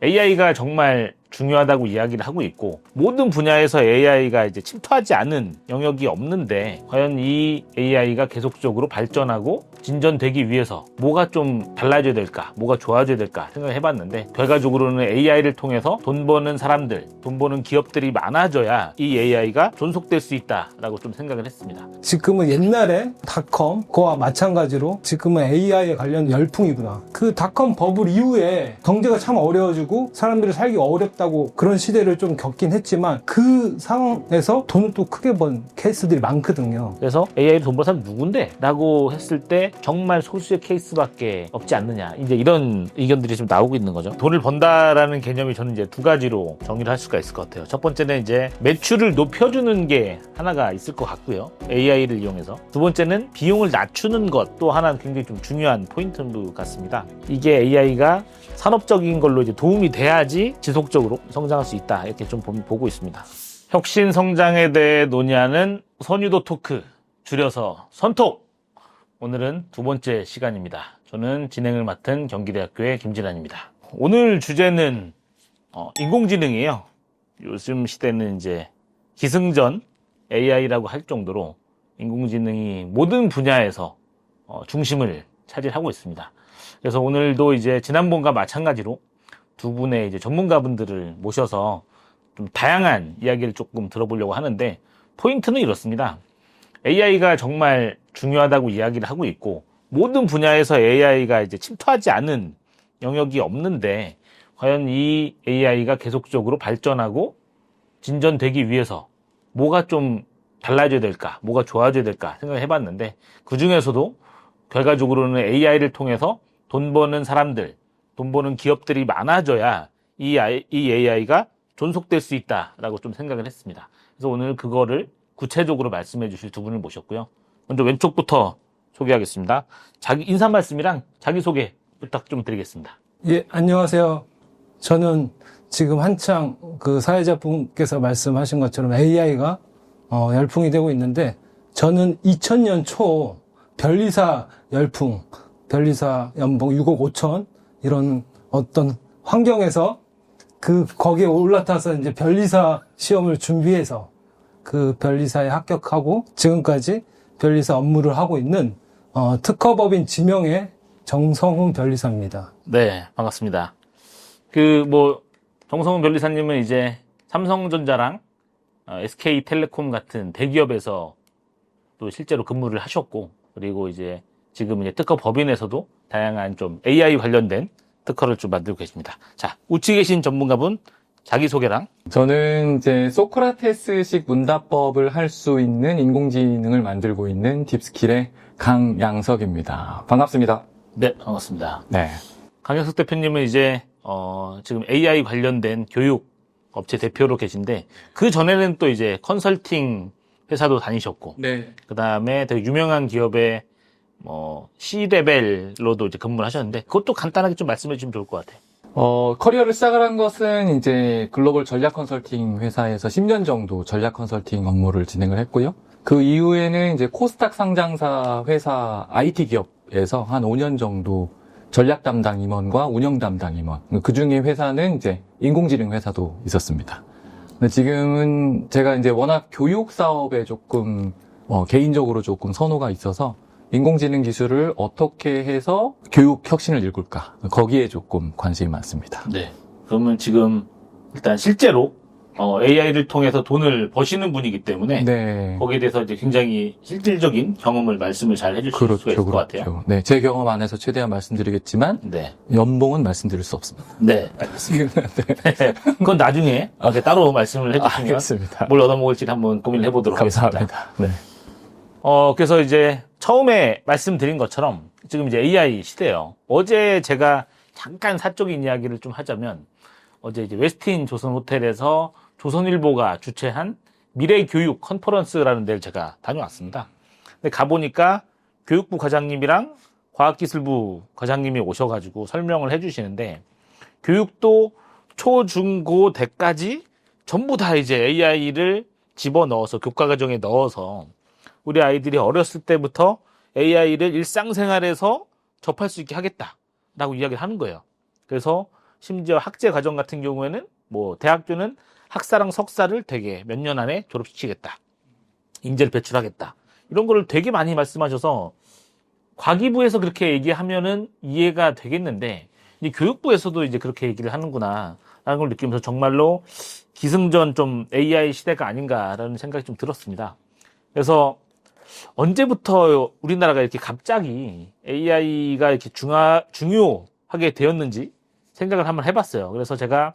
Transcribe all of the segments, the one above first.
AI가 정말 중요하다고 이야기를 하고 있고, 모든 분야에서 AI가 이제 침투하지 않은 영역이 없는데, 과연 이 AI가 계속적으로 발전하고 진전되기 위해서 뭐가 좀 달라져야 될까, 뭐가 좋아져야 될까 생각을 해봤는데, 결과적으로는 AI를 통해서 돈 버는 사람들, 돈 버는 기업들이 많아져야 이 AI가 존속될 수 있다라고 좀 생각을 했습니다. 지금은 옛날에 닷컴 그와 마찬가지로 지금은 AI에 관련 열풍이구나. 그 닷컴 버블 이후에 경제가 참 어려워지고 사람들이 살기 어렵다고 그런 시대를 좀 겪긴 했지만, 그 상황에서 돈을 또 크게 번 케이스들이 많거든요. 그래서 AI로 돈 버는 사람 누군데? 라고 했을 때 정말 소수의 케이스밖에 없지 않느냐, 이제 이런 의견들이 좀 나오고 있는 거죠. 돈을 번다라는 개념이 저는 이제 두 가지로 정의를 할 수가 있을 것 같아요. 첫 번째는 이제 매출을 높여주는 게 하나가 있을 것 같고요, AI를 이용해서. 두 번째는 비용을 낮추는 것, 또 하나는 굉장히 좀 중요한 포인트 같습니다. 이게 AI가 산업적인 걸로 이제 도움이 돼야지 지속적으로 성장할 수 있다, 이렇게 좀 보고 있습니다. 혁신 성장에 대해 논의하는 선유도 토크, 줄여서 선톡. 오늘은 두 번째 시간입니다. 저는 진행을 맡은 경기대학교의 김진환입니다. 오늘 주제는 인공지능이에요. 요즘 시대는 이제 기승전 AI라고 할 정도로 인공지능이 모든 분야에서 중심을 차지하고 있습니다. 그래서 오늘도 이제 지난번과 마찬가지로 두 분의 이제 전문가분들을 모셔서 좀 다양한 이야기를 조금 들어보려고 하는데, 포인트는 이렇습니다. AI가 정말 중요하다고 이야기를 하고 있고, 모든 분야에서 AI가 이제 침투하지 않은 영역이 없는데, 과연 이 AI가 계속적으로 발전하고 진전되기 위해서 뭐가 좀 달라져야 될까, 뭐가 좋아져야 될까 생각을 해봤는데, 그 중에서도 결과적으로는 AI를 통해서 돈 버는 사람들, 돈 버는 기업들이 많아져야 이 AI가 존속될 수 있다라고 좀 생각을 했습니다. 그래서 오늘 그거를 구체적으로 말씀해 주실 두 분을 모셨고요. 먼저 왼쪽부터 소개하겠습니다. 인사 말씀이랑 자기소개 부탁 좀 드리겠습니다. 예, 안녕하세요. 저는 지금 한창 그 사회자분께서 말씀하신 것처럼 AI가 열풍이 되고 있는데, 저는 2000년 초 변리사 열풍, 변리사 연봉 6억 5천 이런 어떤 환경에서 거기에 올라타서 이제 변리사 시험을 준비해서 그 변리사에 합격하고 지금까지 변리사 업무를 하고 있는 특허법인 지명의 정성훈 변리사입니다. 네, 반갑습니다. 정성훈 변리사님은 이제 삼성전자랑 SK텔레콤 같은 대기업에서 또 실제로 근무를 하셨고, 그리고 이제 지금 이제 특허법인에서도 다양한 좀 AI 관련된 특허를 좀 만들고 계십니다. 자, 우측에 계신 전문가분 자기소개랑. 저는 이제 소크라테스식 문답법을 할 수 있는 인공지능을 만들고 있는 딥스킬의 강양석입니다. 반갑습니다. 네, 반갑습니다. 네. 강양석 대표님은 이제 지금 AI 관련된 교육 업체 대표로 계신데, 그 전에는 또 이제 컨설팅 회사도 다니셨고, 네. 그 다음에 되게 유명한 기업의 C레벨로도 이제 근무를 하셨는데, 그것도 간단하게 좀 말씀해 주시면 좋을 것 같아요. 커리어를 시작을 한 것은 이제 글로벌 전략 컨설팅 회사에서 10년 정도 전략 컨설팅 업무를 진행을 했고요. 그 이후에는 이제 코스닥 상장사 회사 IT 기업에서 한 5년 정도 전략 담당 임원과 운영 담당 임원. 그 중에 회사는 이제 인공지능 회사도 있었습니다. 근데 지금은 제가 이제 워낙 교육 사업에 조금, 개인적으로 조금 선호가 있어서 인공지능 기술을 어떻게 해서 교육 혁신을 일굴까? 거기에 조금 관심이 많습니다. 네. 그러면 지금 일단 실제로 AI를 통해서 돈을 버시는 분이기 때문에, 네. 거기에 대해서 이제 굉장히 실질적인 경험을 말씀을 잘 해주실 수가 있을 것 같아요. 네. 제 경험 안에서 최대한 말씀드리겠지만, 네. 연봉은 말씀드릴 수 없습니다. 네. 알겠습니다. 네. 그건 나중에 따로 말씀을 해주시면 알겠습니다. 뭘 얻어먹을지 한번 고민을 해보도록 하겠습니다. 감사합니다. 네. 그래서 이제 처음에 말씀드린 것처럼 지금 이제 AI 시대예요. 어제 제가 잠깐 사적인 이야기를 좀 하자면, 어제 이제 웨스틴 조선 호텔에서 조선일보가 주최한 미래교육 컨퍼런스라는 데를 제가 다녀왔습니다. 근데 가보니까 교육부 과장님이랑 과학기술부 과장님이 오셔가지고 설명을 해주시는데, 교육도 초, 중, 고, 대까지 전부 다 이제 AI를 집어넣어서 교과과정에 넣어서 우리 아이들이 어렸을 때부터 AI를 일상생활에서 접할 수 있게 하겠다라고 이야기를 하는 거예요. 그래서 심지어 학제 과정 같은 경우에는 뭐 대학교는 학사랑 석사를 되게 몇 년 안에 졸업시키겠다. 인재를 배출하겠다. 이런 거를 되게 많이 말씀하셔서 과기부에서 그렇게 얘기하면은 이해가 되겠는데 이제 교육부에서도 이제 그렇게 얘기를 하는구나 라는 걸 느끼면서 정말로 기승전 좀 AI 시대가 아닌가라는 생각이 좀 들었습니다. 그래서 언제부터 우리나라가 이렇게 갑자기 AI가 이렇게 중요하게 되었는지 생각을 한번 해봤어요. 그래서 제가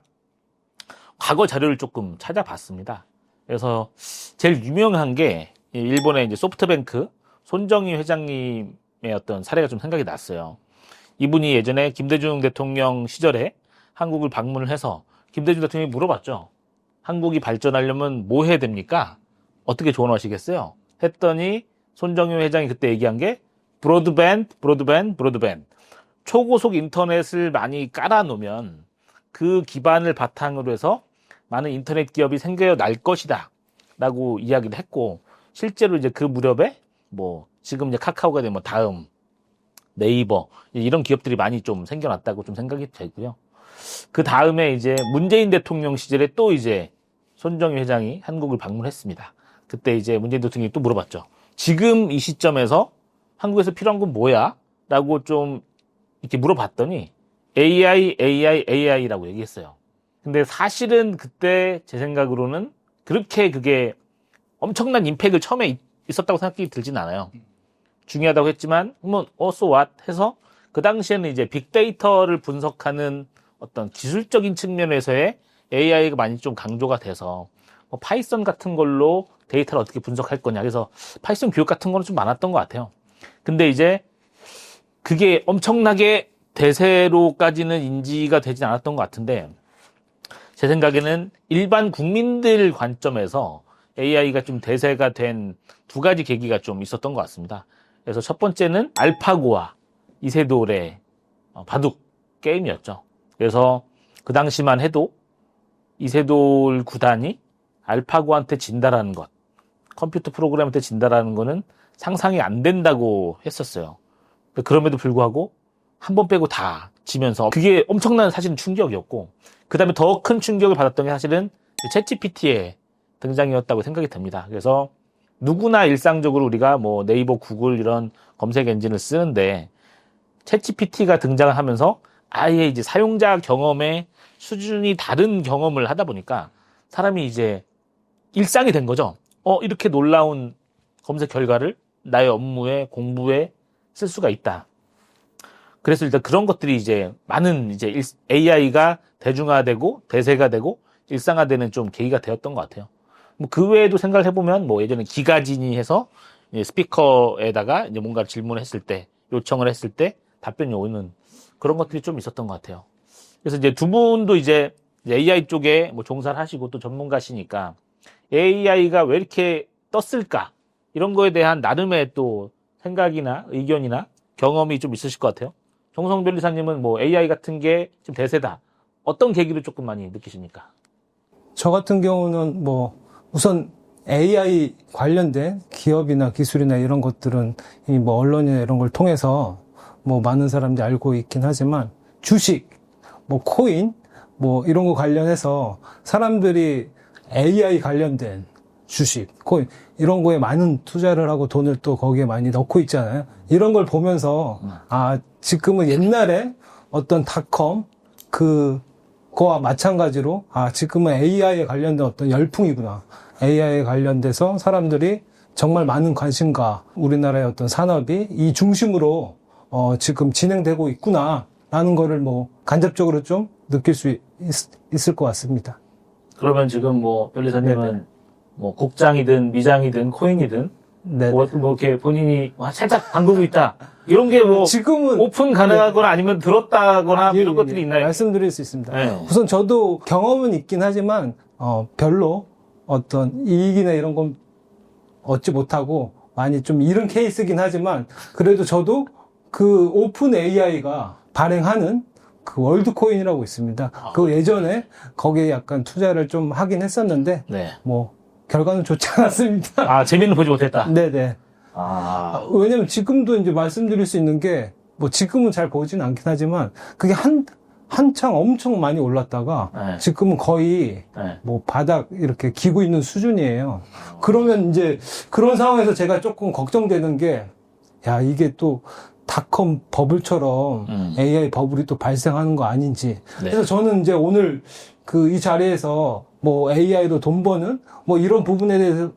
과거 자료를 조금 찾아봤습니다. 그래서 제일 유명한 게 일본의 이제 소프트뱅크 손정희 회장님의 어떤 사례가 좀 생각이 났어요. 이분이 예전에 김대중 대통령 시절에 한국을 방문을 해서 김대중 대통령이 물어봤죠. 한국이 발전하려면 뭐 해야 됩니까? 어떻게 조언하시겠어요? 했더니 손정희 회장이 그때 얘기한 게 브로드밴드. 초고속 인터넷을 많이 깔아놓으면 그 기반을 바탕으로 해서 많은 인터넷 기업이 생겨날 것이다 라고 이야기를 했고, 실제로 이제 그 무렵에 뭐 지금 이제 카카오가 되면 뭐 다음, 네이버 이런 기업들이 많이 좀 생겨났다고 좀 생각이 되고요. 그 다음에 이제 문재인 대통령 시절에 또 이제 손정희 회장이 한국을 방문했습니다. 그때 이제 문재인 대통령이 또 물어봤죠. 지금 이 시점에서 한국에서 필요한 건 뭐야? 라고 좀 이렇게 물어봤더니 AI라고 얘기했어요. 근데 사실은 그때 제 생각으로는 그렇게 그게 엄청난 임팩을 처음에 있었다고 생각이 들진 않아요. 중요하다고 했지만, 뭐, so what? 해서 그 당시에는 이제 빅데이터를 분석하는 어떤 기술적인 측면에서의 AI가 많이 좀 강조가 돼서, 뭐 파이썬 같은 걸로 데이터를 어떻게 분석할 거냐. 그래서 파이썬 교육 같은 거는 좀 많았던 것 같아요. 근데 이제 그게 엄청나게 대세로까지는 인지가 되진 않았던 것 같은데, 제 생각에는 일반 국민들 관점에서 AI가 좀 대세가 된 두 가지 계기가 좀 있었던 것 같습니다. 그래서 첫 번째는 알파고와 이세돌의 바둑 게임이었죠. 그래서 그 당시만 해도 이세돌 구단이 알파고한테 진다라는 것, 컴퓨터 프로그램한테 진다라는 거는 상상이 안 된다고 했었어요. 그럼에도 불구하고 한 번 빼고 다 지면서 그게 엄청난 사실은 충격이었고, 그 다음에 더 큰 충격을 받았던 게 사실은 챗GPT의 등장이었다고 생각이 듭니다. 그래서 누구나 일상적으로 우리가 뭐 네이버, 구글 이런 검색 엔진을 쓰는데 챗GPT가 등장을 하면서 아예 이제 사용자 경험의 수준이 다른 경험을 하다 보니까 사람이 이제 일상이 된 거죠. 이렇게 놀라운 검색 결과를 나의 업무에, 공부에 쓸 수가 있다. 그래서 일단 그런 것들이 이제 많은 이제 AI가 대중화되고 대세가 되고 일상화되는 좀 계기가 되었던 것 같아요. 뭐 그 외에도 생각을 해보면 뭐 예전에 기가진이 해서 스피커에다가 이제 뭔가 질문했을 때, 요청을 했을 때 답변이 오는 그런 것들이 좀 있었던 것 같아요. 그래서 이제 두 분도 이제 AI 쪽에 뭐 종사를 하시고 또 전문가시니까 AI가 왜 이렇게 떴을까? 이런 거에 대한 나름의 또 생각이나 의견이나 경험이 좀 있으실 것 같아요. 정성 변리사님은 뭐 AI 같은 게 좀 대세다. 어떤 계기로 조금 많이 느끼십니까? 저 같은 경우는 뭐 우선 AI 관련된 기업이나 기술이나 이런 것들은 이 뭐 언론이나 이런 걸 통해서 뭐 많은 사람들이 알고 있긴 하지만 주식, 뭐 코인, 뭐 이런 거 관련해서 사람들이 AI 관련된 주식, 코인 이런 거에 많은 투자를 하고 돈을 또 거기에 많이 넣고 있잖아요. 이런 걸 보면서 지금은 옛날에 어떤 닷컴 그거와 마찬가지로 지금은 AI에 관련된 어떤 열풍이구나. AI에 관련돼서 사람들이 정말 많은 관심과 우리나라의 어떤 산업이 이 중심으로 지금 진행되고 있구나라는 거를 뭐 간접적으로 좀 느낄 수 있을 것 같습니다. 그러면 지금 뭐 변리사님은 뭐 국장이든 미장이든 코인이든 뭐 이렇게 본인이 살짝 담그고 있다 이런 게 뭐 지금은 오픈 가능하거나 아니면 들었다거나 이런 것들이 있나요? 말씀드릴 수 있습니다. 네. 우선 저도 경험은 있긴 하지만 별로 어떤 이익이나 이런 건 얻지 못하고 많이 좀 잃은 케이스긴 하지만 그래도 저도 그 오픈 AI가 발행하는 그 월드코인이라고 있습니다. 그 예전에 거기에 약간 투자를 좀 하긴 했었는데 네. 뭐 결과는 좋지 않았습니다. 재미는 보지 못했다. 네네. 왜냐면 지금도 이제 말씀드릴 수 있는 게 뭐 지금은 잘 보진 않긴 하지만 그게 한창 엄청 많이 올랐다가 네. 지금은 거의 네. 뭐 바닥 이렇게 기고 있는 수준이에요. 그러면 이제 그런 상황에서 제가 조금 걱정되는 게, 야, 이게 또 닷컴 버블처럼 AI 버블이 또 발생하는 거 아닌지. 네. 그래서 저는 이제 오늘 이 자리에서 뭐 AI로 돈 버는 뭐 이런 부분에 대해서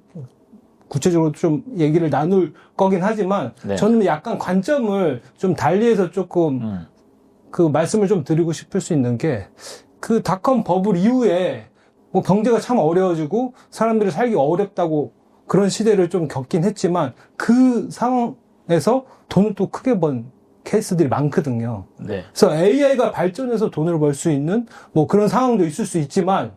구체적으로 좀 얘기를 나눌 거긴 하지만 네. 저는 약간 관점을 좀 달리해서 조금 그 말씀을 좀 드리고 싶을 수 있는 게, 그 닷컴 버블 이후에 뭐 경제가 참 어려워지고 사람들이 살기 어렵다고 그런 시대를 좀 겪긴 했지만 그 상황에서 돈을 또 크게 번 케이스들이 많거든요. 네. 그래서 AI가 발전해서 돈을 벌 수 있는 뭐 그런 상황도 있을 수 있지만,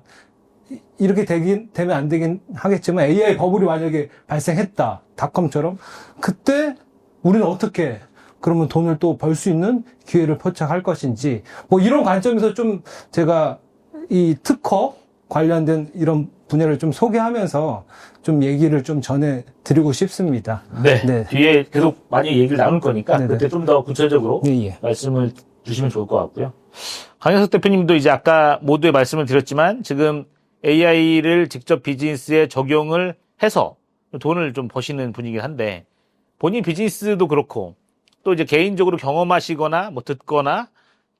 이렇게 되면 안 되긴 하겠지만 AI 버블이 만약에 발생했다, 닷컴처럼, 그때 우리는 어떻게 그러면 돈을 또 벌 수 있는 기회를 포착할 것인지, 뭐 이런 관점에서 좀 제가 이 특허 관련된 이런 분야를 좀 소개하면서 좀 얘기를 좀 전해드리고 싶습니다. 네. 네. 뒤에 계속 많이 얘기를 나눌 거니까 네네. 그때 좀 더 구체적으로 예. 말씀을 주시면 좋을 것 같고요. 강현석 대표님도 이제 아까 모두에 말씀을 드렸지만 지금 AI를 직접 비즈니스에 적용을 해서 돈을 좀 버시는 분이긴 한데, 본인 비즈니스도 그렇고 또 이제 개인적으로 경험하시거나 뭐 듣거나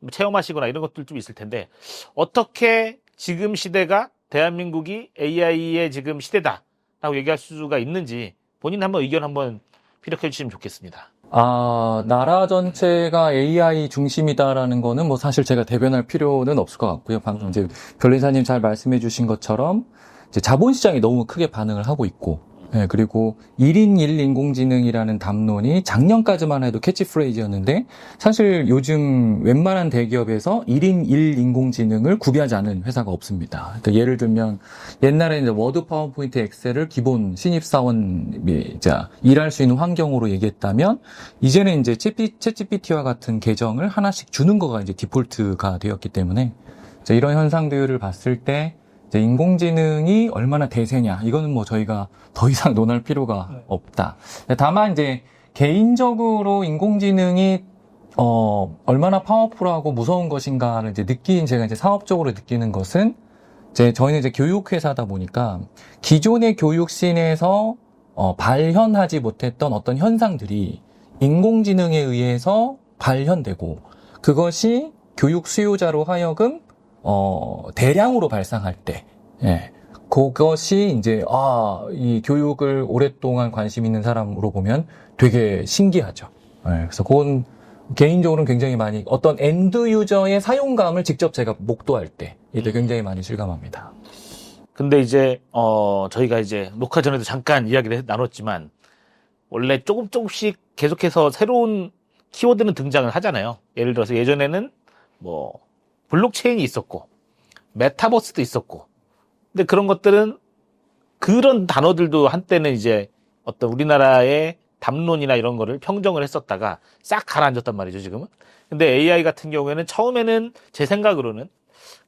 뭐 체험하시거나 이런 것들 좀 있을 텐데, 어떻게 지금 시대가 대한민국이 AI의 지금 시대다라고 얘기할 수가 있는지 본인 한번 의견 한번 피력해 주시면 좋겠습니다. 나라 전체가 AI 중심이다라는 거는 뭐 사실 제가 대변할 필요는 없을 것 같고요. 방금 이제 변리사님 잘 말씀해 주신 것처럼 이제 자본시장이 너무 크게 반응을 하고 있고, 예, 그리고 1인 1 인공지능이라는 담론이 작년까지만 해도 캐치프레이즈였는데, 사실 요즘 웬만한 대기업에서 1인 1 인공지능을 구비하지 않은 회사가 없습니다. 그러니까 예를 들면 옛날에 이제 워드, 파워포인트, 엑셀을 기본 신입사원이 일할 수 있는 환경으로 얘기했다면, 이제는 이제 챗GPT와 같은 계정을 하나씩 주는 거가 이제 디폴트가 되었기 때문에, 이런 현상들을 봤을 때 이제 인공지능이 얼마나 대세냐, 이거는 뭐 저희가 더 이상 논할 필요가 없다. 다만 이제 개인적으로 인공지능이 얼마나 파워풀하고 무서운 것인가를 이제 제가 이제 사업적으로 느끼는 것은, 저희는 이제 교육회사다 보니까 기존의 교육씬에서 발현하지 못했던 어떤 현상들이 인공지능에 의해서 발현되고, 그것이 교육 수요자로 하여금 대량으로 발생할 때, 예, 그것이 이제 이 교육을 오랫동안 관심 있는 사람으로 보면 되게 신기하죠. 예, 그래서 그건 개인적으로는 굉장히 많이, 어떤 엔드 유저의 사용감을 직접 제가 목도할 때 이때 굉장히 많이 실감합니다. 근데 이제 저희가 이제 녹화 전에도 잠깐 이야기를 나눴지만, 원래 조금씩 계속해서 새로운 키워드는 등장을 하잖아요. 예를 들어서 예전에는 뭐 블록체인이 있었고 메타버스도 있었고, 근데 그런 것들은, 그런 단어들도 한때는 이제 어떤 우리나라의 담론이나 이런 거를 평정을 했었다가 싹 가라앉았단 말이죠, 지금은. 근데 AI 같은 경우에는 처음에는 제 생각으로는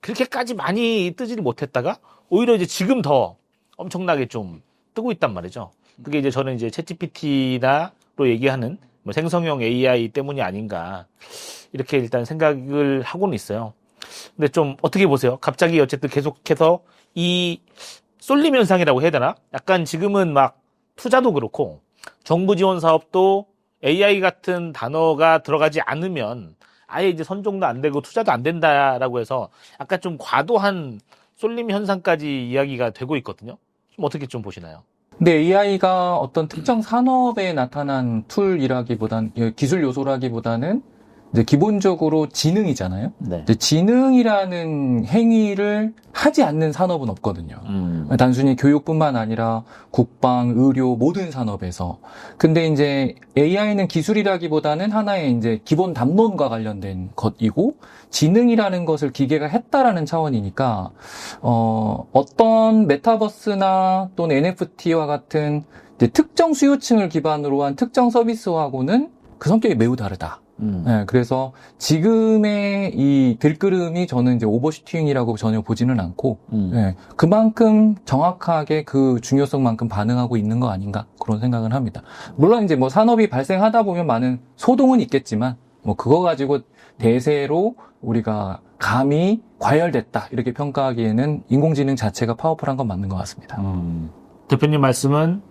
그렇게까지 많이 뜨지를 못했다가 오히려 이제 지금 더 엄청나게 좀 뜨고 있단 말이죠. 그게 이제 저는 이제 챗GPT나로 얘기하는 뭐 생성형 AI 때문이 아닌가, 이렇게 일단 생각을 하고는 있어요. 근데 좀 어떻게 보세요? 갑자기 어쨌든 계속해서 이 쏠림 현상이라고 해야 되나? 약간 지금은 막 투자도 그렇고 정부 지원 사업도 AI 같은 단어가 들어가지 않으면 아예 이제 선종도 안 되고 투자도 안 된다라고 해서 약간 좀 과도한 쏠림 현상까지 이야기가 되고 있거든요. 좀 어떻게 좀 보시나요? 근데 AI가 어떤 특정 산업에 나타난 툴이라기보다는, 기술 요소라기보다는 이제 기본적으로 지능이잖아요. 네. 이제 지능이라는 행위를 하지 않는 산업은 없거든요. 단순히 교육뿐만 아니라 국방, 의료, 모든 산업에서. 근데 이제 AI는 기술이라기보다는 하나의 이제 기본 담론과 관련된 것이고, 지능이라는 것을 기계가 했다라는 차원이니까, 어떤 메타버스나 또는 NFT와 같은 이제 특정 수요층을 기반으로 한 특정 서비스하고는 그 성격이 매우 다르다. 네, 그래서 지금의 이 들끓음이 저는 이제 오버슈팅이라고 전혀 보지는 않고, 네, 그만큼 정확하게 그 중요성만큼 반응하고 있는 거 아닌가, 그런 생각을 합니다. 물론 이제 뭐 산업이 발생하다 보면 많은 소동은 있겠지만, 뭐 그거 가지고 대세로 우리가 감이 과열됐다 이렇게 평가하기에는 인공지능 자체가 파워풀한 건 맞는 것 같습니다. 대표님 말씀은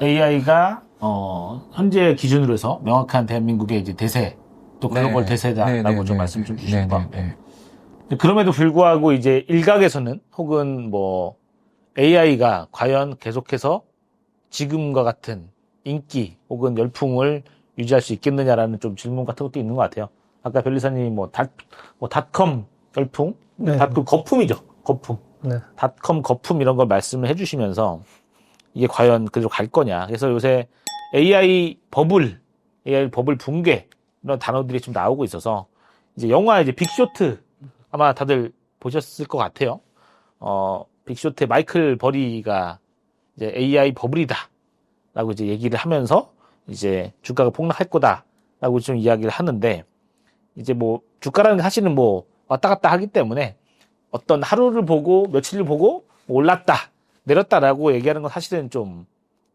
AI가 현재 기준으로 해서 명확한 대한민국의 이제 대세 또 글로벌 네. 대세다라고 네, 좀 네, 말씀 좀 네, 주신 것 네, 같고 네. 그럼에도 불구하고 이제 일각에서는 혹은 뭐 AI가 과연 계속해서 지금과 같은 인기 혹은 열풍을 유지할 수 있겠느냐라는 좀 질문 같은 것도 있는 것 같아요. 아까 변리사님이 닷컴 열풍, 네. 닷컴 거품이죠. 거품. 네. 닷컴 거품 이런 걸 말씀을 해주시면서 이게 과연 그대로 갈 거냐. 그래서 요새 AI 버블 붕괴 이런 단어들이 좀 나오고 있어서 이제 영화 이제 빅쇼트 아마 다들 보셨을 것 같아요. 빅쇼트의 마이클 버리가 이제 AI 버블이다라고 이제 얘기를 하면서 이제 주가가 폭락할 거다라고 좀 이야기를 하는데 이제 뭐 주가라는 게 사실은 뭐 왔다 갔다 하기 때문에 어떤 하루를 보고 며칠을 보고 올랐다 내렸다라고 얘기하는 건 사실은 좀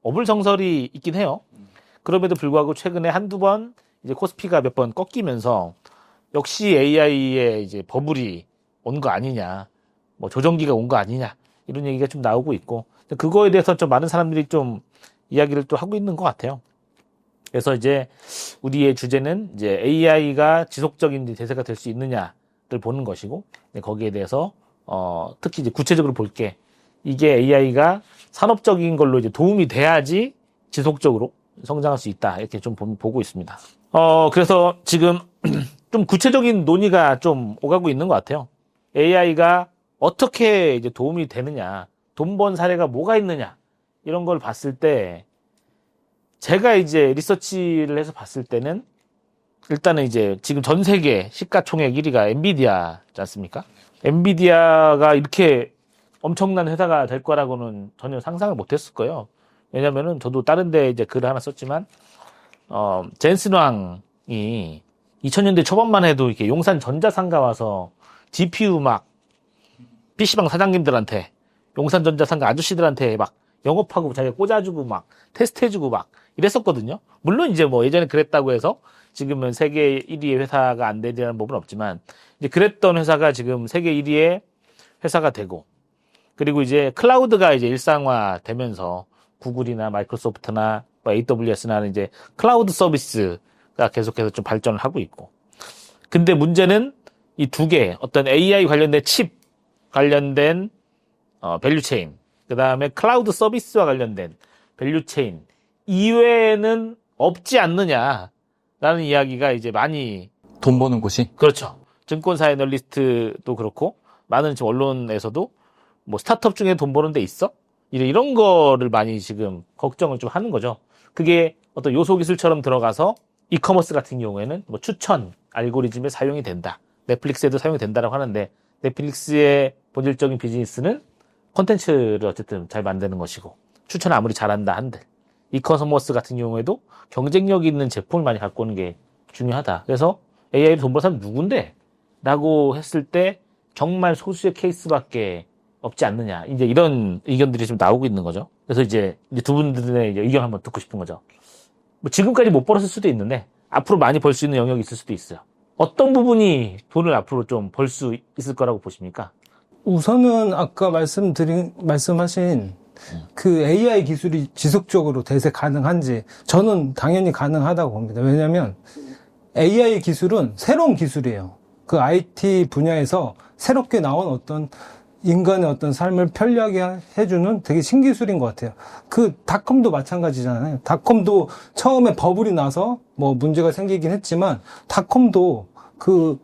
어불성설이 있긴 해요. 그럼에도 불구하고 최근에 한두 번 이제 코스피가 몇 번 꺾이면서 역시 AI의 이제 버블이 온 거 아니냐, 뭐 조정기가 온 거 아니냐 이런 얘기가 좀 나오고 있고 그거에 대해서 좀 많은 사람들이 좀 이야기를 또 하고 있는 것 같아요. 그래서 이제 우리의 주제는 이제 AI가 지속적인 대세가 될 수 있느냐를 보는 것이고 거기에 대해서 특히 이제 구체적으로 볼 게 이게 AI가 산업적인 걸로 이제 도움이 돼야지 지속적으로 성장할 수 있다 이렇게 좀 보고 있습니다. 그래서 지금 좀 구체적인 논의가 좀 오가고 있는 것 같아요. AI가 어떻게 이제 도움이 되느냐, 돈 번 사례가 뭐가 있느냐 이런 걸 봤을 때 제가 이제 리서치를 해서 봤을 때는 일단은 이제 지금 전 세계 시가총액 1위가 엔비디아지 않습니까? 엔비디아가 이렇게 엄청난 회사가 될 거라고는 전혀 상상을 못 했을 거예요. 왜냐면은 저도 다른 데 이제 글을 하나 썼지만, 젠슨 왕이 2000년대 초반만 해도 이렇게 용산 전자상가 와서 GPU 막 PC방 사장님들한테 용산 전자상가 아저씨들한테 막 영업하고 자기가 꽂아주고 막 테스트해주고 막 이랬었거든요. 물론 이제 뭐 예전에 그랬다고 해서 지금은 세계 1위의 회사가 안 되리라는 법은 없지만 이제 그랬던 회사가 지금 세계 1위의 회사가 되고 그리고 이제 클라우드가 이제 일상화 되면서 구글이나 마이크로소프트나 뭐 AWS나 이제 클라우드 서비스가 계속해서 좀 발전을 하고 있고 근데 문제는 이 두 개 어떤 AI 관련된 칩 관련된 밸류체인 그 다음에 클라우드 서비스와 관련된 밸류체인 이외에는 없지 않느냐라는 이야기가 이제 많이 돈 버는 곳이 그렇죠. 증권사 애널리스트도 그렇고 많은 지금 언론에서도 뭐 스타트업 중에 돈 버는 데 있어? 이런 거를 많이 지금 걱정을 좀 하는 거죠. 그게 어떤 요소 기술처럼 들어가서 이커머스 같은 경우에는 뭐 추천 알고리즘에 사용이 된다. 넷플릭스에도 사용이 된다라고 하는데 넷플릭스의 본질적인 비즈니스는 콘텐츠를 어쨌든 잘 만드는 것이고 추천을 아무리 잘한다 한들 이커머스 같은 경우에도 경쟁력 있는 제품을 많이 갖고 오는 게 중요하다. 그래서 AI로 돈 버는 사람 누군데? 라고 했을 때 정말 소수의 케이스밖에 없지 않느냐. 이제 이런 의견들이 좀 나오고 있는 거죠. 그래서 이제 두 분들의 이제 의견 한번 듣고 싶은 거죠. 뭐 지금까지 못 벌었을 수도 있는데 앞으로 많이 벌 수 있는 영역이 있을 수도 있어요. 어떤 부분이 돈을 앞으로 좀 벌 수 있을 거라고 보십니까? 우선은 아까 말씀하신 그 AI 기술이 지속적으로 대세 가능한지 저는 당연히 가능하다고 봅니다. 왜냐하면 AI 기술은 새로운 기술이에요. 그 IT 분야에서 새롭게 나온 어떤 인간의 어떤 삶을 편리하게 해주는 되게 신기술인 것 같아요. 그 닷컴도 마찬가지잖아요. 닷컴도 처음에 버블이 나서 뭐 문제가 생기긴 했지만 닷컴도 그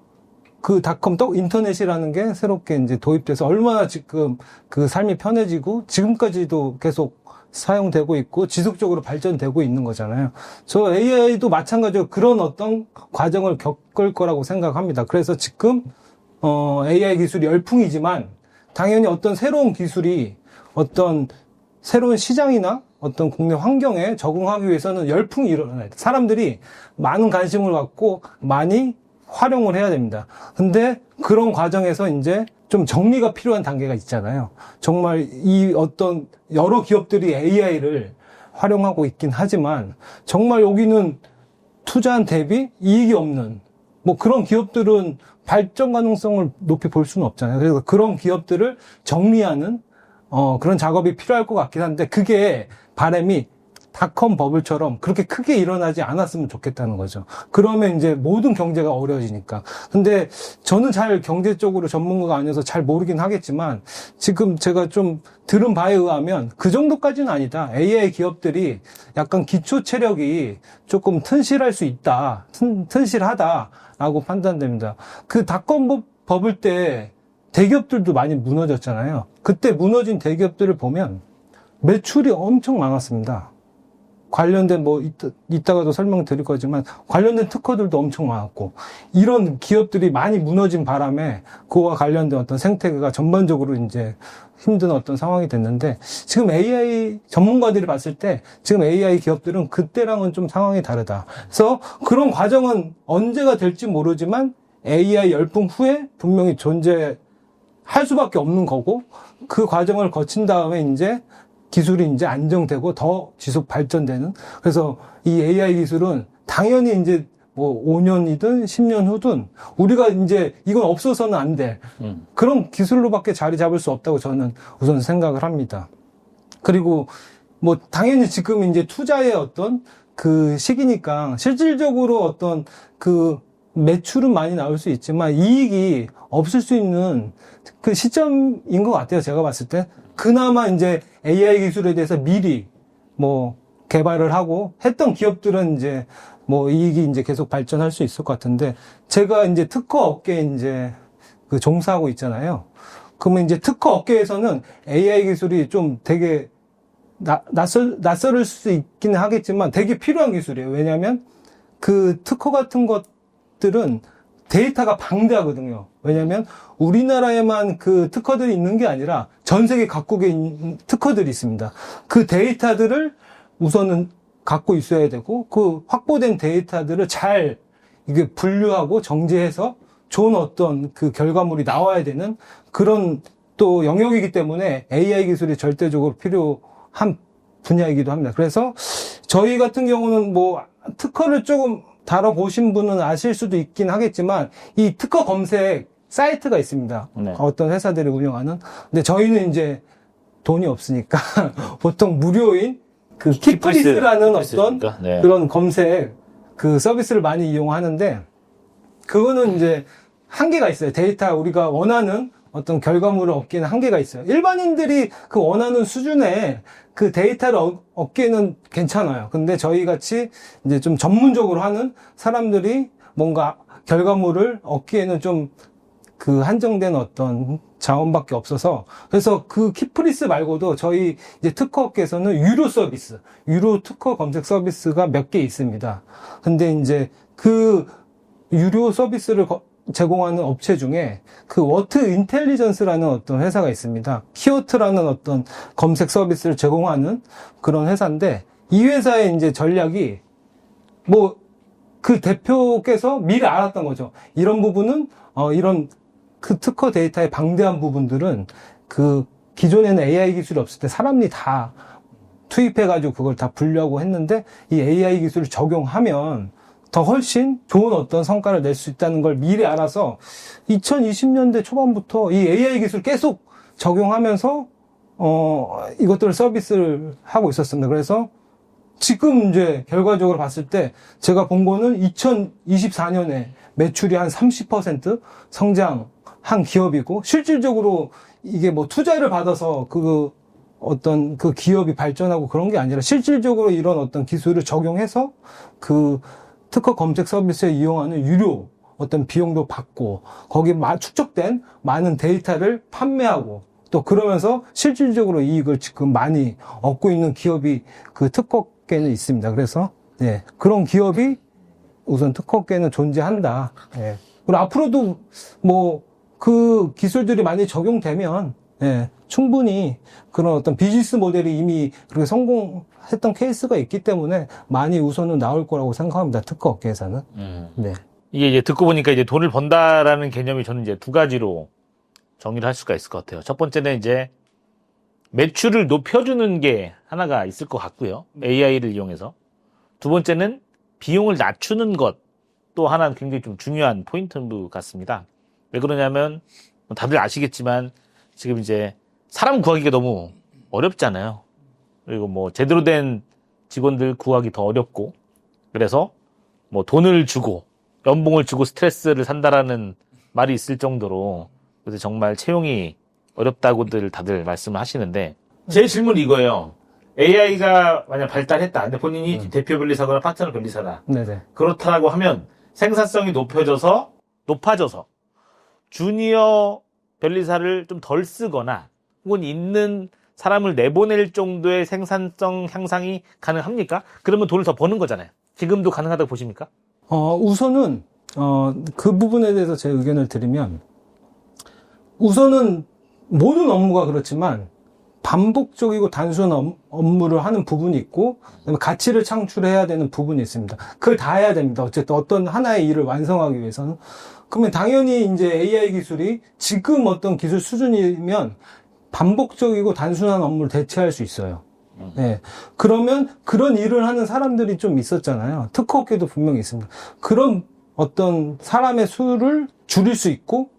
닷컴 또 인터넷이라는 게 새롭게 이제 도입돼서 얼마나 지금 그 삶이 편해지고 지금까지도 계속 사용되고 있고 지속적으로 발전되고 있는 거잖아요. 저 AI도 마찬가지로 그런 어떤 과정을 겪을 거라고 생각합니다. 그래서 지금 AI 기술이 열풍이지만 당연히 어떤 새로운 기술이 어떤 새로운 시장이나 어떤 국내 환경에 적응하기 위해서는 열풍이 일어나요. 사람들이 많은 관심을 갖고 많이 활용을 해야 됩니다. 근데 그런 과정에서 이제 좀 정리가 필요한 단계가 있잖아요. 정말 이 어떤 여러 기업들이 AI를 활용하고 있긴 하지만 정말 여기는 투자한 대비 이익이 없는 뭐 그런 기업들은 발전 가능성을 높이 볼 수는 없잖아요. 그래서 그런 기업들을 정리하는 그런 작업이 필요할 것 같긴 한데 그게 바람이 닷컴 버블처럼 그렇게 크게 일어나지 않았으면 좋겠다는 거죠. 그러면 이제 모든 경제가 어려워지니까. 근데 저는 잘 경제 쪽으로 전문가가 아니어서 잘 모르긴 하겠지만 지금 제가 좀 들은 바에 의하면 그 정도까지는 아니다. AI 기업들이 약간 기초 체력이 조금 튼실할 수 있다. 튼실하다라고 판단됩니다. 그 닷컴 버블 때 대기업들도 많이 무너졌잖아요. 그때 무너진 대기업들을 보면 매출이 엄청 많았습니다. 관련된 이따가도 설명드릴 거지만 관련된 특허들도 엄청 많았고 이런 기업들이 많이 무너진 바람에 그와 관련된 어떤 생태계가 전반적으로 이제 힘든 어떤 상황이 됐는데 지금 AI 전문가들이 봤을 때 지금 AI 기업들은 그때랑은 좀 상황이 다르다. 그래서 그런 과정은 언제가 될지 모르지만 AI 열풍 후에 분명히 존재할 수밖에 없는 거고 그 과정을 거친 다음에 이제 기술이 이제 안정되고 더 지속 발전되는. 그래서 이 AI 기술은 당연히 이제 5년이든 10년 후든 우리가 이제 이건 없어서는 안 될 그런 기술로밖에 자리 잡을 수 없다고 저는 우선 생각을 합니다. 그리고 당연히 지금 이제 투자의 어떤 그 시기니까 실질적으로 어떤 그 매출은 많이 나올 수 있지만 이익이 없을 수 있는 그 시점인 것 같아요. 제가 봤을 때. 그나마 이제 AI 기술에 대해서 미리 개발을 하고 했던 기업들은 이제 이익이 이제 계속 발전할 수 있을 것 같은데 제가 이제 특허 업계에 이제 그 종사하고 있잖아요. 그러면 이제 특허 업계에서는 AI 기술이 좀 되게 낯설을 수 있기는 하겠지만 되게 필요한 기술이에요. 왜냐하면 그 특허 같은 것들은 데이터가 방대하거든요. 왜냐하면 우리나라에만 그 특허들이 있는 게 아니라 전 세계 각국에 있는 특허들이 있습니다. 그 데이터들을 우선은 갖고 있어야 되고 그 확보된 데이터들을 잘 이게 분류하고 정제해서 좋은 어떤 그 결과물이 나와야 되는 그런 또 영역이기 때문에 AI 기술이 절대적으로 필요한 분야이기도 합니다. 그래서 저희 같은 경우는 특허를 조금 다뤄보신 분은 아실 수도 있긴 하겠지만 이 특허 검색 사이트가 있습니다. 네. 어떤 회사들이 운영하는. 근데 저희는 이제 돈이 없으니까 보통 무료인 그 키프리스라는 어떤 네. 그런 검색 그 서비스를 많이 이용하는데 그거는 이제 한계가 있어요. 데이터 우리가 원하는 어떤 결과물을 얻기에는 한계가 있어요. 일반인들이 그 원하는 수준의 그 데이터를 얻기에는 괜찮아요. 근데 저희 같이 이제 좀 전문적으로 하는 사람들이 뭔가 결과물을 얻기에는 좀 그 한정된 어떤 자원밖에 없어서 그래서 그 키프리스 말고도 저희 이제 특허업계에서는 유료 서비스, 유료 특허 검색 서비스가 몇 개 있습니다. 근데 이제 그 유료 서비스를 제공하는 업체 중에 그 워트 인텔리전스라는 어떤 회사가 있습니다. 키워트라는 어떤 검색 서비스를 제공하는 그런 회사인데 이 회사의 이제 전략이 그 대표께서 미리 알았던 거죠. 이런 부분은 이런 그 특허 데이터의 방대한 부분들은 그 기존에는 AI 기술이 없을 때 사람이 다 투입해가지고 그걸 다 분류하고 했는데 이 AI 기술을 적용하면 더 훨씬 좋은 어떤 성과를 낼 수 있다는 걸 미리 알아서 2020년대 초반부터 이 AI 기술 계속 적용하면서 이것들을 서비스를 하고 있었습니다. 그래서 지금 이제 결과적으로 봤을 때 제가 본 거는 2024년에 매출이 한 30% 성장한 기업이고 실질적으로 이게 투자를 받아서 어떤 그 기업이 발전하고 그런 게 아니라 실질적으로 이런 어떤 기술을 적용해서 그 특허 검색 서비스에 이용하는 유료 어떤 비용도 받고 거기에 축적된 많은 데이터를 판매하고 또 그러면서 실질적으로 이익을 지금 많이 얻고 있는 기업이 그 특허계는 있습니다. 그래서 그런 기업이 우선 특허계는 존재한다. 그리고 앞으로도 그 기술들이 많이 적용되면 충분히 그런 어떤 비즈니스 모델이 이미 그렇게 성공했던 케이스가 있기 때문에 많이 우선은 나올 거라고 생각합니다. 특허 업계에서는. 네. 이게 이제 듣고 보니까 이제 돈을 번다라는 개념이 저는 이제 두 가지로 정리를 할 수가 있을 것 같아요. 첫 번째는 이제 매출을 높여주는 게 하나가 있을 것 같고요. AI를 이용해서. 두 번째는 비용을 낮추는 것 또 하나는 굉장히 좀 중요한 포인트인 것 같습니다. 왜 그러냐면 다들 아시겠지만 지금 이제 사람 구하기가 너무 어렵잖아요. 그리고 뭐 제대로 된 직원들 구하기 더 어렵고 그래서 뭐 돈을 주고 연봉을 주고 스트레스를 산다라는 말이 있을 정도로 그래서 정말 채용이 어렵다고들 다들 말씀을 하시는데 제 질문이 이거예요. AI가 만약 발달했다. 근데 본인이 대표 변리사거나 파트너 변리사다. 네네. 그렇다고 하면 생산성이 높아져서 주니어 변리사를 좀 덜 쓰거나 혹은 있는 사람을 내보낼 정도의 생산성 향상이 가능합니까? 그러면 돈을 더 버는 거잖아요. 지금도 가능하다고 보십니까? 우선은 그 부분에 대해서 제 의견을 드리면 우선은 모든 업무가 그렇지만 반복적이고 단순한 업무를 하는 부분이 있고 그다음에 가치를 창출해야 되는 부분이 있습니다. 그걸 다 해야 됩니다. 어쨌든 어떤 하나의 일을 완성하기 위해서는. 그러면 당연히 이제 AI 기술이 지금 어떤 기술 수준이면 반복적이고 단순한 업무를 대체할 수 있어요. 네. 그러면 그런 일을 하는 사람들이 좀 있었잖아요. 특허업계도 분명히 있습니다. 그런 어떤 사람의 수를 줄일 수 있고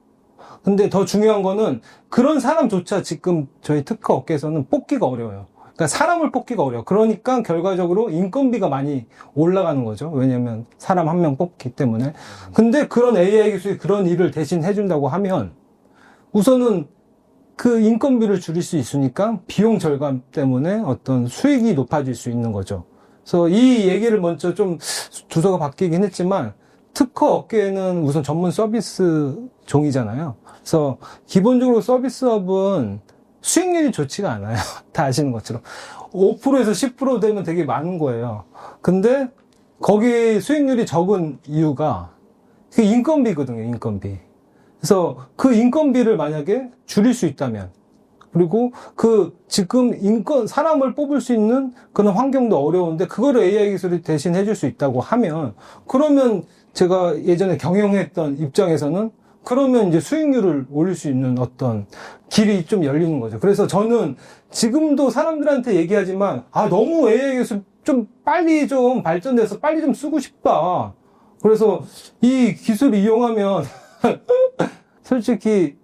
근데 더 중요한 거는 그런 사람조차 지금 저희 특허업계에서는 뽑기가 어려워요. 그러니까 사람을 뽑기가 어려워. 그러니까 결과적으로 인건비가 많이 올라가는 거죠. 왜냐면 사람 한 명 뽑기 때문에. 근데 그런 AI 기술이 그런 일을 대신 해준다고 하면 우선은 그 인건비를 줄일 수 있으니까 비용 절감 때문에 어떤 수익이 높아질 수 있는 거죠. 그래서 이 얘기를 먼저 좀 주소가 바뀌긴 했지만 특허 업계는 우선 전문 서비스 종이잖아요. 그래서 기본적으로 서비스업은 수익률이 좋지가 않아요. 다 아시는 것처럼. 5%에서 10% 되면 되게 많은 거예요. 근데 거기 수익률이 적은 이유가 그 인건비거든요, 인건비. 그래서 그 인건비를 만약에 줄일 수 있다면, 그리고 지금 사람을 뽑을 수 있는 그런 환경도 어려운데, 그거를 AI 기술이 대신 해줄 수 있다고 하면, 그러면 제가 예전에 경영했던 입장에서는, 그러면 이제 수익률을 올릴 수 있는 어떤 길이 좀 열리는 거죠. 그래서 저는 지금도 사람들한테 얘기하지만, 너무 AI 기술 좀 빨리 좀 발전돼서 빨리 좀 쓰고 싶다. 그래서 이 기술 이용하면, 솔직히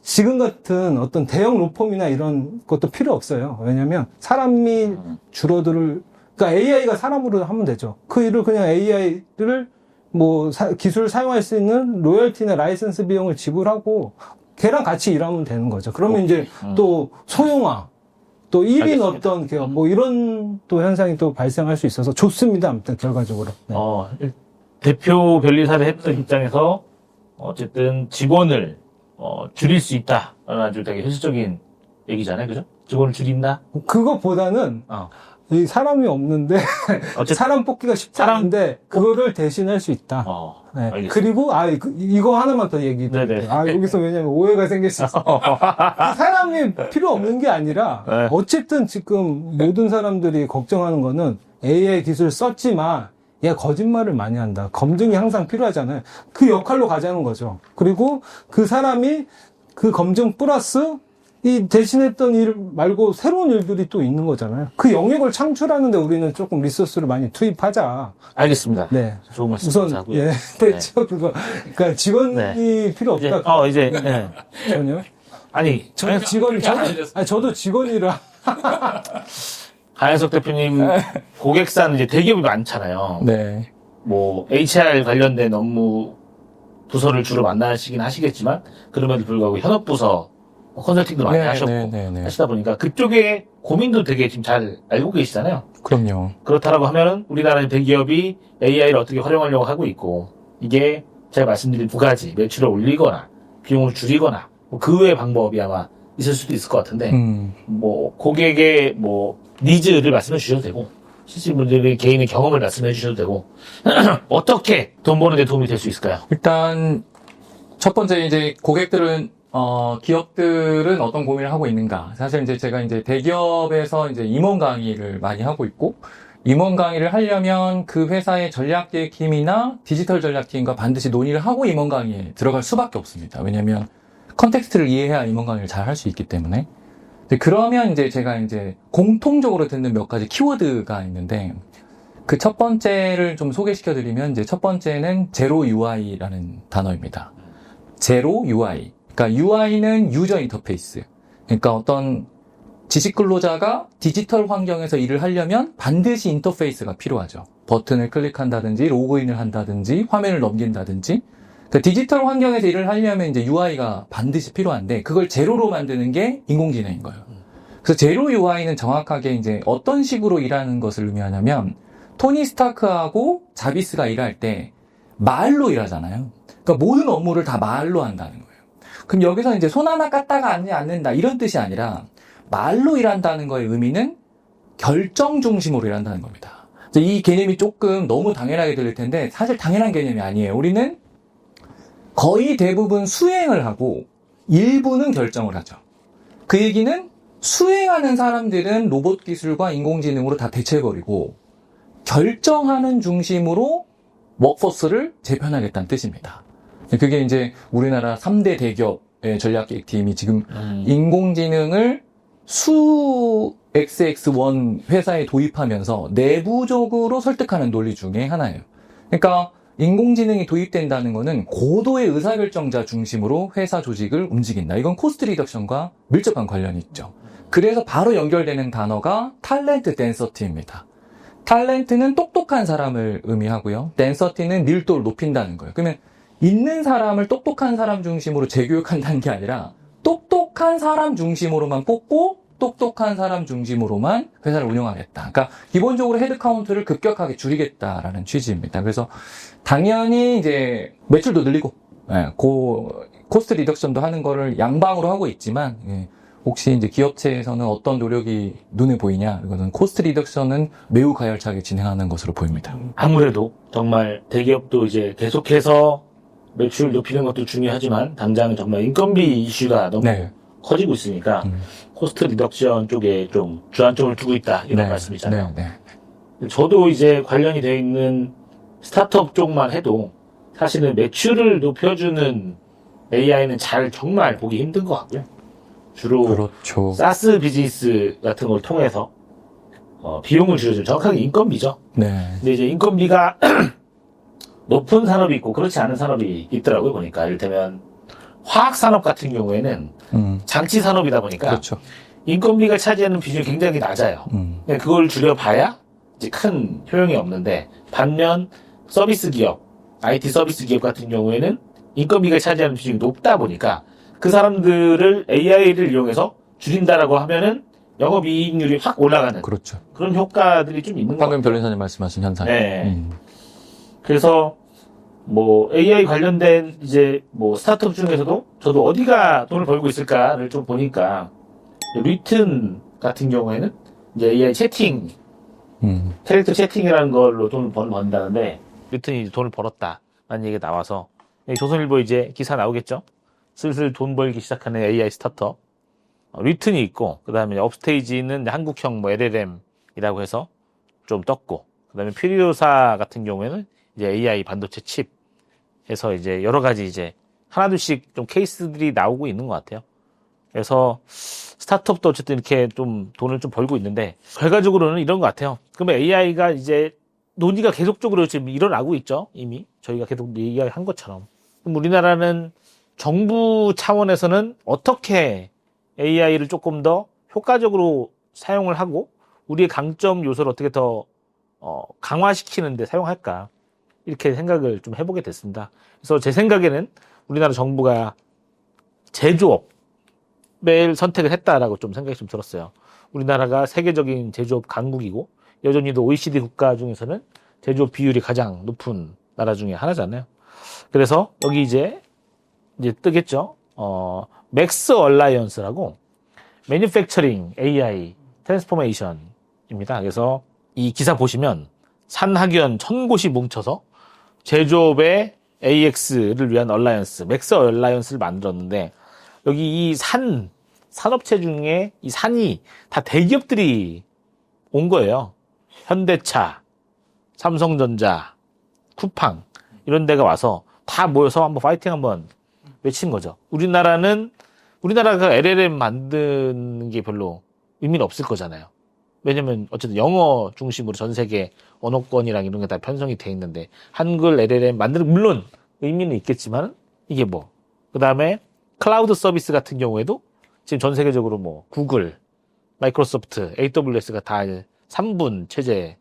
지금 같은 어떤 대형 로펌이나 이런 것도 필요 없어요. 왜냐면 사람이 그러니까 AI가 사람으로 하면 되죠. 그 일을 그냥 AI를 기술을 사용할 수 있는 로열티나 라이선스 비용을 지불하고 걔랑 같이 일하면 되는 거죠. 그러면 이제 또 소형화, 또 1인 알겠습니다. 어떤 이런 또 현상이 또 발생할 수 있어서 좋습니다. 아무튼 결과적으로. 네. 대표 변리사를 했던 입장에서 어쨌든 직원을 줄일 수 있다라는 아주 되게 현실적인 얘기잖아요, 그죠? 직원을 줄인다. 그거보다는 이 사람이 없는데 어쨌든 사람 뽑기가 쉽지 않은데 그거를 대신할 수 있다. 네. 알겠습니다. 그리고 이거 하나만 더 얘기 드릴게요. 여기서 왜냐면 오해가 생길 수 있어. 사람이 필요 없는 게 아니라 네. 어쨌든 지금 모든 사람들이 걱정하는 거는 AI 기술 썼지만 얘가 거짓말을 많이 한다. 검증이 항상 필요하잖아요. 그 역할로 가자는 거죠. 그리고 그 사람이 그 검증 플러스 이 대신했던 일 말고 새로운 일들이 또 있는 거잖아요. 그 영역을 창출하는데 우리는 조금 리소스를 많이 투입하자. 알겠습니다. 네. 좋은 말씀 우선 감사하고요. 대체 그러니까 직원이 필요 없다. 이제 전혀. 아니 저도 직원이라. 하현석 대표님 고객사는 이제 대기업이 많잖아요. 네. 뭐 HR 관련된 업무 부서를 주로 만나시긴 하시겠지만 그럼에도 불구하고 현업 부서 컨설팅도 많이 하셨고 하시다 보니까 그쪽에 고민도 되게 지금 잘 알고 계시잖아요. 그럼요. 그렇다라고 하면은 우리나라의 대기업이 AI를 어떻게 활용하려고 하고 있고 이게 제가 말씀드린 두 가지 매출을 올리거나 비용을 줄이거나 그 외의 방법이 아마 있을 수도 있을 것 같은데 고객의 니즈를 말씀해 주셔도 되고 실질분들의 개인의 경험을 말씀해 주셔도 되고 어떻게 돈 버는 데 도움이 될 수 있을까요? 일단 첫 번째 이제 고객들은 기업들은 어떤 고민을 하고 있는가? 사실 이제 제가 이제 대기업에서 이제 임원 강의를 많이 하고 있고 임원 강의를 하려면 그 회사의 전략기획팀이나 디지털 전략팀과 반드시 논의를 하고 임원 강의에 들어갈 수밖에 없습니다. 왜냐하면 컨텍스트를 이해해야 임원 강의를 잘 할 수 있기 때문에. 그러면 이제 제가 이제 공통적으로 듣는 몇 가지 키워드가 있는데 그 첫 번째를 좀 소개시켜 드리면 이제 첫 번째는 제로 UI라는 단어입니다. 제로 UI. 그러니까 UI는 유저 인터페이스. 그러니까 어떤 지식 근로자가 디지털 환경에서 일을 하려면 반드시 인터페이스가 필요하죠. 버튼을 클릭한다든지 로그인을 한다든지 화면을 넘긴다든지. 그러니까 디지털 환경에서 일을 하려면 이제 UI가 반드시 필요한데 그걸 제로로 만드는 게 인공지능인 거예요. 그래서 제로 UI는 정확하게 이제 어떤 식으로 일하는 것을 의미하냐면 토니 스타크하고 자비스가 일할 때 말로 일하잖아요. 그러니까 모든 업무를 다 말로 한다는 거예요. 그럼 여기서 이제 손 하나 깠다가 앉지 않는다 이런 뜻이 아니라 말로 일한다는 거의 의미는 결정 중심으로 일한다는 겁니다. 이 개념이 조금 너무 당연하게 들릴 텐데 사실 당연한 개념이 아니에요. 우리는 거의 대부분 수행을 하고 일부는 결정을 하죠. 그 얘기는 수행하는 사람들은 로봇 기술과 인공지능으로 다 대체해버리고 결정하는 중심으로 워크포스를 재편하겠다는 뜻입니다. 그게 이제 우리나라 3대 대기업의 전략기획팀이 지금 인공지능을 수 XX1 회사에 도입하면서 내부적으로 설득하는 논리 중에 하나예요. 그러니까 인공지능이 도입된다는 거는 고도의 의사결정자 중심으로 회사 조직을 움직인다. 이건 코스트 리덕션과 밀접한 관련이 있죠. 그래서 바로 연결되는 단어가 탤런트 덴서티입니다. 탤런트는 똑똑한 사람을 의미하고요. 덴서티는 밀도를 높인다는 거예요. 그러면 있는 사람을 똑똑한 사람 중심으로 재교육한다는 게 아니라 똑똑한 사람 중심으로만 뽑고 똑똑한 사람 중심으로만 회사를 운영하겠다. 그러니까 기본적으로 헤드카운트를 급격하게 줄이겠다라는 취지입니다. 그래서 당연히 이제 매출도 늘리고 코스트 리덕션도 하는 거를 양방으로 하고 있지만 혹시 이제 기업체에서는 어떤 노력이 눈에 보이냐? 이거는 코스트 리덕션은 매우 가열차게 진행하는 것으로 보입니다. 아무래도 정말 대기업도 이제 계속해서 매출 높이는 것도 중요하지만 당장 정말 인건비 이슈가 너무 커지고 있으니까 코스트 리덕션 쪽에 좀 주안점을 두고 있다 이런 말씀이잖아요. 저도 이제 관련이 되어 있는 스타트업 쪽만 해도 사실은 매출을 높여주는 AI는 정말 보기 힘든 것 같고요. 주로 그렇죠. 사스 비즈니스 같은 걸 통해서 비용을 줄여주는 정확하게 인건비죠. 근데 이제 인건비가 높은 산업이 있고 그렇지 않은 산업이 있더라고요. 보니까 이를테면 화학 산업 같은 경우에는 장치 산업이다 보니까 그렇죠. 인건비가 차지하는 비중이 굉장히 낮아요. 그걸 줄여봐야 이제 큰 효용이 없는데 반면 서비스 기업, IT 서비스 기업 같은 경우에는 인건비가 차지하는 비중이 높다 보니까 그 사람들을 AI를 이용해서 줄인다라고 하면은 영업이익률이 확 올라가는 그렇죠. 그런 효과들이 좀 있는 것 같아요. 방금 변호사님 말씀하신 현상. 그래서 뭐 AI 관련된 이제 뭐 스타트업 중에서도 저도 어디가 돈을 벌고 있을까를 좀 보니까 리튼 같은 경우에는 이제 AI 채팅, 캐릭터 채팅이라는 걸로 돈을 번다는데 리튼이 돈을 벌었다라는 얘기가 나와서 조선일보 이제 기사 나오겠죠. 슬슬 돈 벌기 시작하는 AI 스타트업 리튼이 있고 그 다음에 업스테이지는 한국형 뭐 LLM이라고 해서 좀 떴고 그 다음에 퓨리오사 같은 경우에는 이제 AI 반도체 칩 해서 이제 여러 가지 이제 하나둘씩 좀 케이스들이 나오고 있는 것 같아요. 그래서 스타트업도 어쨌든 이렇게 좀 돈을 좀 벌고 있는데 결과적으로는 이런 것 같아요. 그러면 AI가 이제 논의가 계속적으로 지금 일어나고 있죠. 이미 저희가 계속 얘기한 것처럼. 그럼 우리나라는 정부 차원에서는 어떻게 AI를 조금 더 효과적으로 사용을 하고 우리의 강점 요소를 어떻게 더 강화시키는데 사용할까 이렇게 생각을 좀 해보게 됐습니다. 그래서 제 생각에는 우리나라 정부가 제조업을 선택을 했다라고 좀 생각이 좀 들었어요. 우리나라가 세계적인 제조업 강국이고 여전히도 OECD 국가 중에서는 제조업 비율이 가장 높은 나라 중에 하나잖아요. 그래서 여기 이제 뜨겠죠. 맥스 얼라이언스라고 매뉴팩처링 AI 트랜스포메이션입니다. 그래서 이 기사 보시면 산학연 1000곳이 뭉쳐서 제조업의 AX를 위한 얼라이언스, 맥스 얼라이언스를 만들었는데 여기 이 산업체 중에 이 산이 다 대기업들이 온 거예요. 현대차, 삼성전자, 쿠팡 이런 데가 와서 다 모여서 한번 파이팅 한번 외친 거죠. 우리나라가 LLM 만드는 게 별로 의미는 없을 거잖아요. 왜냐면 어쨌든 영어 중심으로 전 세계 언어권이랑 이런 게 다 편성이 돼 있는데 한글 LLM 만드는 물론 의미는 있겠지만 이게 뭐 그 다음에 클라우드 서비스 같은 경우에도 지금 전 세계적으로 뭐 구글, 마이크로소프트, AWS가 다 3분 체제인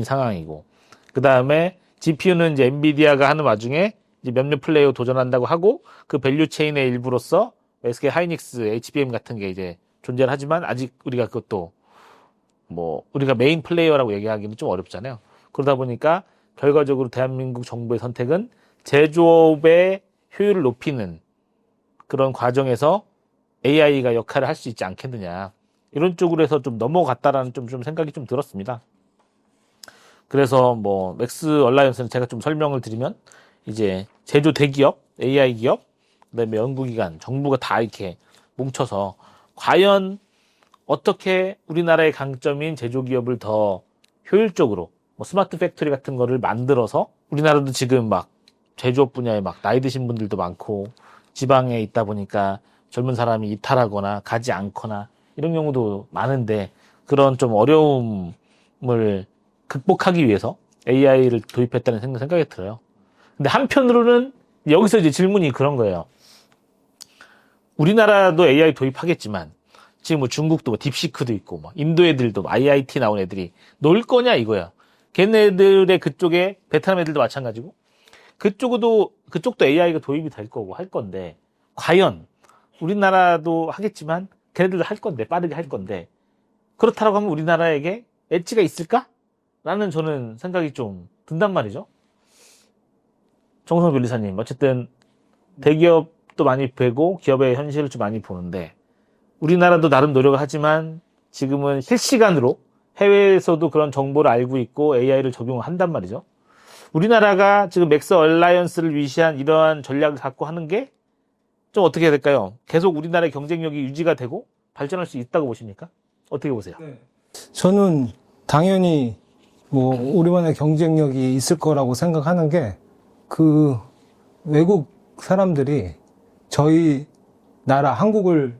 상황이고, 그 다음에 GPU는 이제 엔비디아가 하는 와중에 이제 몇몇 플레이어 도전한다고 하고, 그 밸류 체인의 일부로서 SK 하이닉스, HBM 같은 게 이제 존재를 하지만 아직 우리가 그것도 뭐 우리가 메인 플레이어라고 얘기하기는 좀 어렵잖아요. 그러다 보니까 결과적으로 대한민국 정부의 선택은 제조업의 효율을 높이는 그런 과정에서 AI가 역할을 할 수 있지 않겠느냐, 이런 쪽으로 해서 좀 넘어갔다라는 좀 생각이 좀 들었습니다. 그래서 뭐 맥스 얼라이언스는 제가 좀 설명을 드리면 이제 제조 대기업, AI 기업, 그다음에 연구기관, 정부가 다 이렇게 뭉쳐서 과연 어떻게 우리나라의 강점인 제조기업을 더 효율적으로 뭐 스마트 팩토리 같은 거를 만들어서, 우리나라도 지금 막 제조업 분야에 막 나이 드신 분들도 많고 지방에 있다 보니까 젊은 사람이 이탈하거나 가지 않거나 이런 경우도 많은데, 그런 좀 어려움을 극복하기 위해서 AI를 도입했다는 생각이 들어요. 근데 한편으로는 여기서 이제 질문이 그런 거예요. 우리나라도 AI 도입하겠지만 지금 뭐 중국도 뭐 딥시크도 있고 뭐 인도 애들도 IIT 나온 애들이 놀 거냐 이거야. 걔네들의 그쪽에 베트남 애들도 마찬가지고 그쪽도 AI가 도입이 될 거고 할 건데, 과연 우리나라도 하겠지만 걔네들도 할 건데, 빠르게 할 건데, 그렇다라고 하면 우리나라에게 엣지가 있을까? 라는 저는 생각이 좀 든단 말이죠. 정성 변리사님, 어쨌든 대기업도 많이 보고 기업의 현실을 좀 많이 보는데, 우리나라도 나름 노력을 하지만 지금은 실시간으로 해외에서도 그런 정보를 알고 있고 AI를 적용을 한단 말이죠. 우리나라가 지금 맥스 얼라이언스를 위시한 이러한 전략을 갖고 하는 게 좀 어떻게 해야 될까요? 계속 우리나라의 경쟁력이 유지가 되고 발전할 수 있다고 보십니까? 어떻게 보세요? 저는 당연히 뭐 우리만의 경쟁력이 있을 거라고 생각하는 게, 그 외국 사람들이 저희 나라 한국을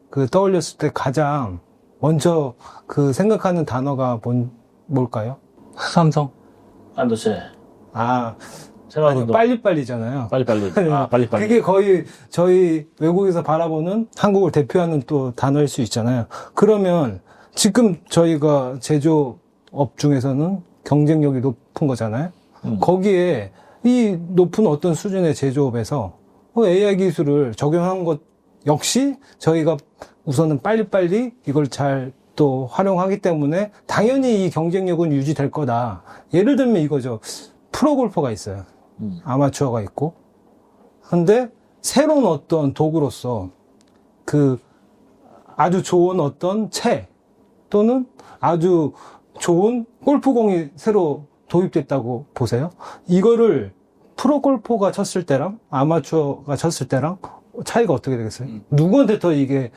그 떠올렸을 때 가장 먼저 그 생각하는 단어가 뭘까요? 삼성. 안도세. 아니, 생각보다 빨리빨리잖아요. 빨리빨리. 빨리빨리. 그게 거의 저희 외국에서 바라보는 한국을 대표하는 또 단어일 수 있잖아요. 그러면 지금 저희가 제조업 중에서는 경쟁력이 높은 거잖아요. 거기에 이 높은 어떤 수준의 제조업에서 AI 기술을 적용한 것 역시 저희가 우선은 빨리빨리 이걸 잘 또 활용하기 때문에 당연히 이 경쟁력은 유지될 거다. 예를 들면 이거죠. 프로골퍼가 있어요. 아마추어가 있고. 근데 새로운 어떤 도구로서 그 아주 좋은 어떤 채 또는 아주 좋은 골프공이 새로 도입됐다고 보세요. 이거를 프로골퍼가 쳤을 때랑 아마추어가 쳤을 때랑 차이가 어떻게 되겠어요? 누구한테 더 이게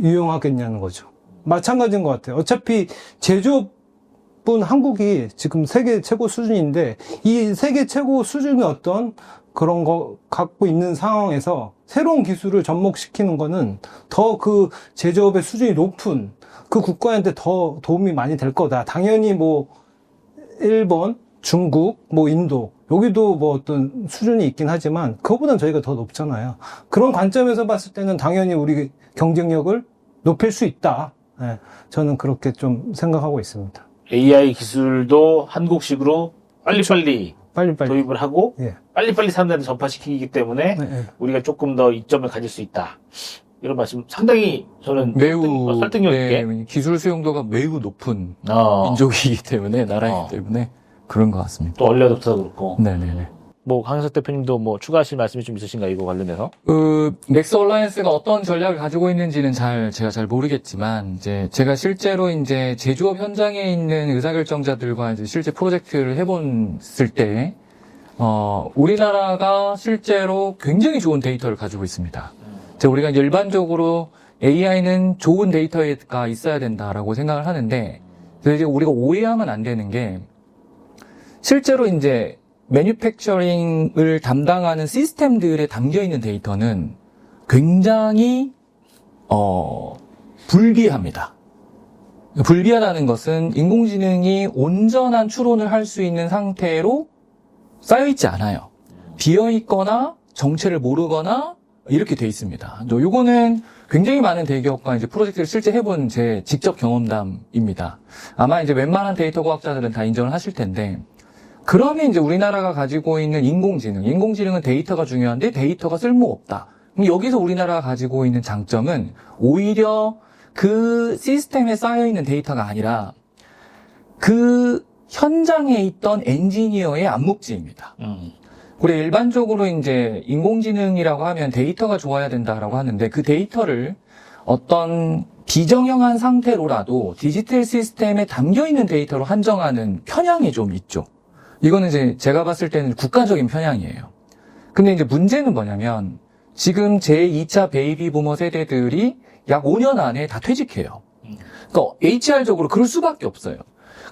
유용하겠냐는 거죠. 마찬가지인 것 같아요. 어차피 제조업은 한국이 지금 세계 최고 수준인데, 이 세계 최고 수준의 어떤 그런 거 갖고 있는 상황에서 새로운 기술을 접목시키는 거는 더 그 제조업의 수준이 높은 그 국가한테 더 도움이 많이 될 거다. 당연히 뭐 일본, 중국, 뭐 인도, 여기도 뭐 어떤 수준이 있긴 하지만 그거보단 저희가 더 높잖아요. 그런 관점에서 봤을 때는 당연히 우리 경쟁력을 높일 수 있다. 네, 저는 그렇게 좀 생각하고 있습니다. AI 기술도 한국식으로 빨리빨리 도입을 하고 예. 빨리빨리 사람들한테 전파시키기 때문에 네. 우리가 조금 더 이점을 가질 수 있다. 이런 말씀 상당히 저는 매우 설득력 있게. 네, 기술 수용도가 매우 높은 어. 민족이기 때문에, 나라이기 때문에 그런 것 같습니다. 또 얼려도도 그렇고. 네네네. 뭐 강현석 대표님도 뭐 추가하실 말씀이 좀 있으신가, 이거 관련해서? 맥스 얼라이언스가 어떤 전략을 가지고 있는지는 제가 잘 모르겠지만, 이제 제가 실제로 이제 제조업 현장에 있는 의사결정자들과 이제 실제 프로젝트를 해봤을 때, 우리나라가 실제로 굉장히 좋은 데이터를 가지고 있습니다. 우리가 일반적으로 AI는 좋은 데이터가 있어야 된다라고 생각을 하는데, 그래서 이제 우리가 오해하면 안 되는 게, 실제로 이제 매뉴팩처링을 담당하는 시스템들에 담겨있는 데이터는 굉장히 불비합니다. 불비하다는 것은 인공지능이 온전한 추론을 할 수 있는 상태로 쌓여있지 않아요. 비어있거나 정체를 모르거나 이렇게 돼 있습니다. 요거는 굉장히 많은 대기업과 이제 프로젝트를 실제 해본 제 직접 경험담입니다. 아마 이제 웬만한 데이터 과학자들은 다 인정을 하실 텐데, 그러면 이제 우리나라가 가지고 있는 인공지능은 데이터가 중요한데 데이터가 쓸모없다. 그럼 여기서 우리나라가 가지고 있는 장점은 오히려 그 시스템에 쌓여있는 데이터가 아니라 그 현장에 있던 엔지니어의 암묵지입니다. 우리 일반적으로 이제 인공지능이라고 하면 데이터가 좋아야 된다라고 하는데 그 데이터를 어떤 비정형한 상태로라도 디지털 시스템에 담겨있는 데이터로 한정하는 편향이 좀 있죠. 이거는 이제 제가 봤을 때는 국가적인 편향이에요. 근데 이제 문제는 뭐냐면 지금 제2차 베이비 부머 세대들이 약 5년 안에 다 퇴직해요. 그러니까 HR적으로 그럴 수밖에 없어요.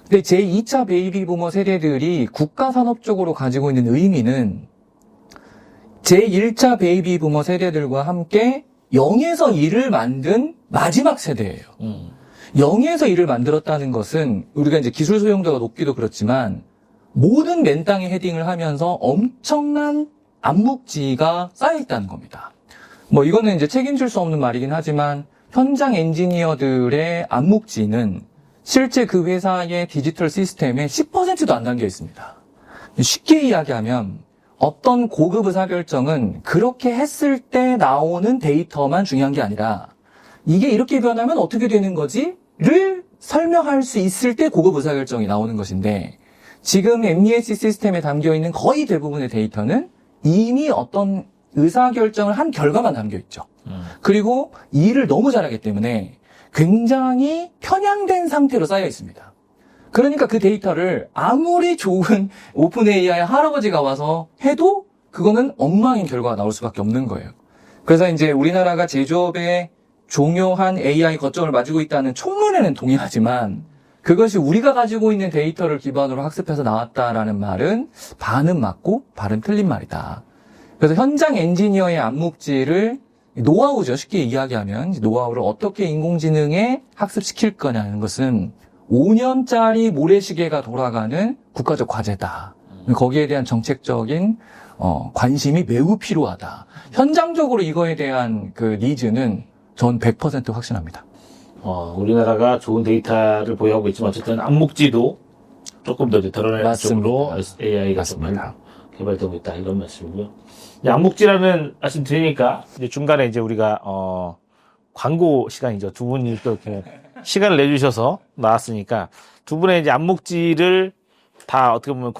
근데 제2차 베이비 부머 세대들이 국가 산업 쪽으로 가지고 있는 의미는 제1차 베이비 부머 세대들과 함께 0에서 1을 만든 마지막 세대예요. 0에서 1을 만들었다는 것은 우리가 이제 기술 소용도가 높기도 그렇지만 모든 맨땅에 헤딩을 하면서 엄청난 암묵지가 쌓여있다는 겁니다. 뭐 이거는 이제 책임질 수 없는 말이긴 하지만 현장 엔지니어들의 암묵지는 실제 그 회사의 디지털 시스템에 10%도 안 담겨 있습니다. 쉽게 이야기하면 어떤 고급 의사결정은 그렇게 했을 때 나오는 데이터만 중요한 게 아니라 이게 이렇게 변하면 어떻게 되는 거지?를 설명할 수 있을 때 고급 의사결정이 나오는 것인데 지금 MES 시스템에 담겨있는 거의 대부분의 데이터는 이미 어떤 의사결정을 한 결과만 담겨있죠. 그리고 이 일을 너무 잘하기 때문에 굉장히 편향된 상태로 쌓여 있습니다. 그러니까 그 데이터를 아무리 좋은 오픈 AI 할아버지가 와서 해도 그거는 엉망인 결과가 나올 수밖에 없는 거예요. 그래서 이제 우리나라가 제조업에 중요한 AI 거점을 가지고 있다는 총론에는 동의하지만 그것이 우리가 가지고 있는 데이터를 기반으로 학습해서 나왔다라는 말은 반은 맞고 반은 틀린 말이다. 그래서 현장 엔지니어의 암묵지를 노하우죠. 쉽게 이야기하면 노하우를 어떻게 인공지능에 학습시킬 거냐는 것은 5년짜리 모래시계가 돌아가는 국가적 과제다. 거기에 대한 정책적인 관심이 매우 필요하다. 현장적으로 이거에 대한 그 니즈는 전 100% 확신합니다. 우리나라가 좋은 데이터를 보유하고 있지만 어쨌든 암묵지도 조금 더 이제 드러낼 쪽으로 AI가 좀 개발되고 있다 이런 말씀이고요. 이제 암묵지라는 말씀 드리니까 이제 중간에 이제 우리가 광고 시간이죠. 두 분이 또 이렇게 시간을 내주셔서 나왔으니까 두 분의 이제 암묵지를 다 어떻게 보면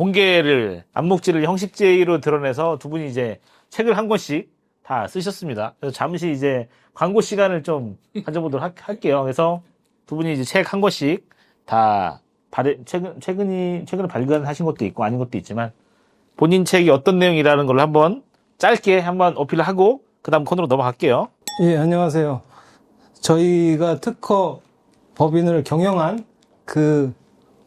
암묵지를 형식제로 드러내서 두 분이 이제 책을 한 권씩 다 쓰셨습니다. 그래서 잠시 이제 광고 시간을 좀 가져보도록 할게요. 그래서 두 분이 이제 책 한 권씩 다 최근에 발간하신 것도 있고 아닌 것도 있지만 본인 책이 어떤 내용이라는 걸 한번 짧게 한번 어필을 하고 그 다음 코너로 넘어갈게요. 예, 안녕하세요. 저희가 특허 법인을 경영한 그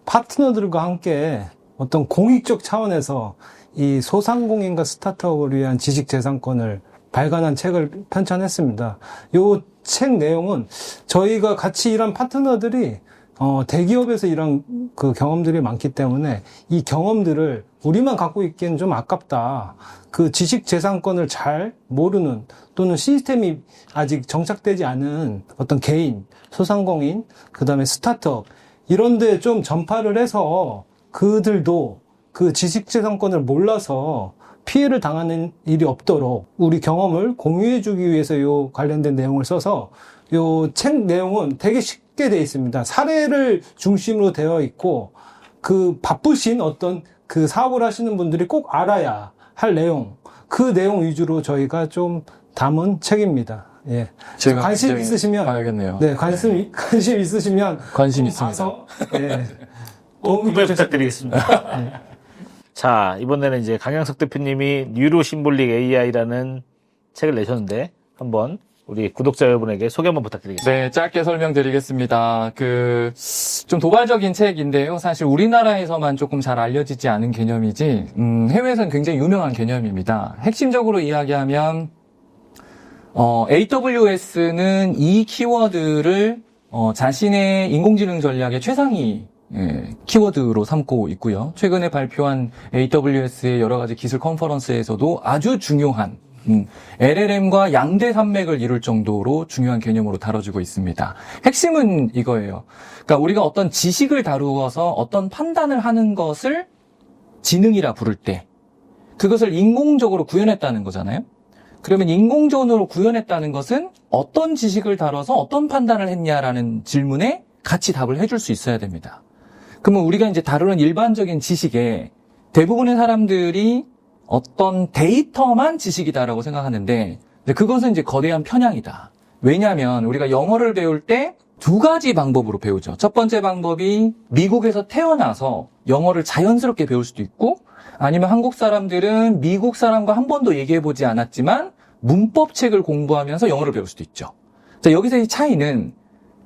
파트너들과 함께 어떤 공익적 차원에서 이 소상공인과 스타트업을 위한 지식재산권을 발간한 책을 편찬했습니다. 요 책 내용은 저희가 같이 일한 파트너들이 대기업에서 일한 그 경험들이 많기 때문에 이 경험들을 우리만 갖고 있기엔 좀 아깝다. 그 지식재산권을 잘 모르는 또는 시스템이 아직 정착되지 않은 어떤 개인, 소상공인, 그 다음에 스타트업 이런 데 좀 전파를 해서 그들도 그 지식재산권을 몰라서 피해를 당하는 일이 없도록 우리 경험을 공유해주기 위해서 요 관련된 내용을 써서 요 책 내용은 되게 쉽게 되어 있습니다. 사례를 중심으로 되어 있고 그 바쁘신 어떤 그 사업을 하시는 분들이 꼭 알아야 할 내용, 그 내용 위주로 저희가 좀 담은 책입니다. 예. 제가 관심 있으시면 봐야겠네요. 네, 관심 있으시면 관심 좀 있습니다. 봐서 예. 구매 부탁드리겠습니다. 네. 자, 이번에는 이제 강양석 대표님이 뉴로 심볼릭 AI라는 책을 내셨는데 한번 우리 구독자 여러분에게 소개 한번 부탁드리겠습니다. 네, 짧게 설명드리겠습니다. 좀 도발적인 책인데요. 사실 우리나라에서만 조금 잘 알려지지 않은 개념이지, 해외에서는 굉장히 유명한 개념입니다. 핵심적으로 이야기하면, AWS는 이 키워드를, 자신의 인공지능 전략의 최상위, 키워드로 삼고 있고요. 최근에 발표한 AWS의 여러 가지 기술 컨퍼런스에서도 아주 중요한 LLM과 양대 산맥을 이룰 정도로 중요한 개념으로 다뤄지고 있습니다. 핵심은 이거예요. 그러니까 우리가 어떤 지식을 다루어서 어떤 판단을 하는 것을 지능이라 부를 때 그것을 인공적으로 구현했다는 거잖아요. 그러면 인공적으로 구현했다는 것은 어떤 지식을 다뤄서 어떤 판단을 했냐라는 질문에 같이 답을 해줄 수 있어야 됩니다. 그러면 우리가 이제 다루는 일반적인 지식에 대부분의 사람들이 어떤 데이터만 지식이다라고 생각하는데 그것은 이제 거대한 편향이다. 왜냐하면 우리가 영어를 배울 때 두 가지 방법으로 배우죠. 첫 번째 방법이 미국에서 태어나서 영어를 자연스럽게 배울 수도 있고 아니면 한국 사람들은 미국 사람과 한 번도 얘기해보지 않았지만 문법책을 공부하면서 영어를 배울 수도 있죠. 자, 여기서의 차이는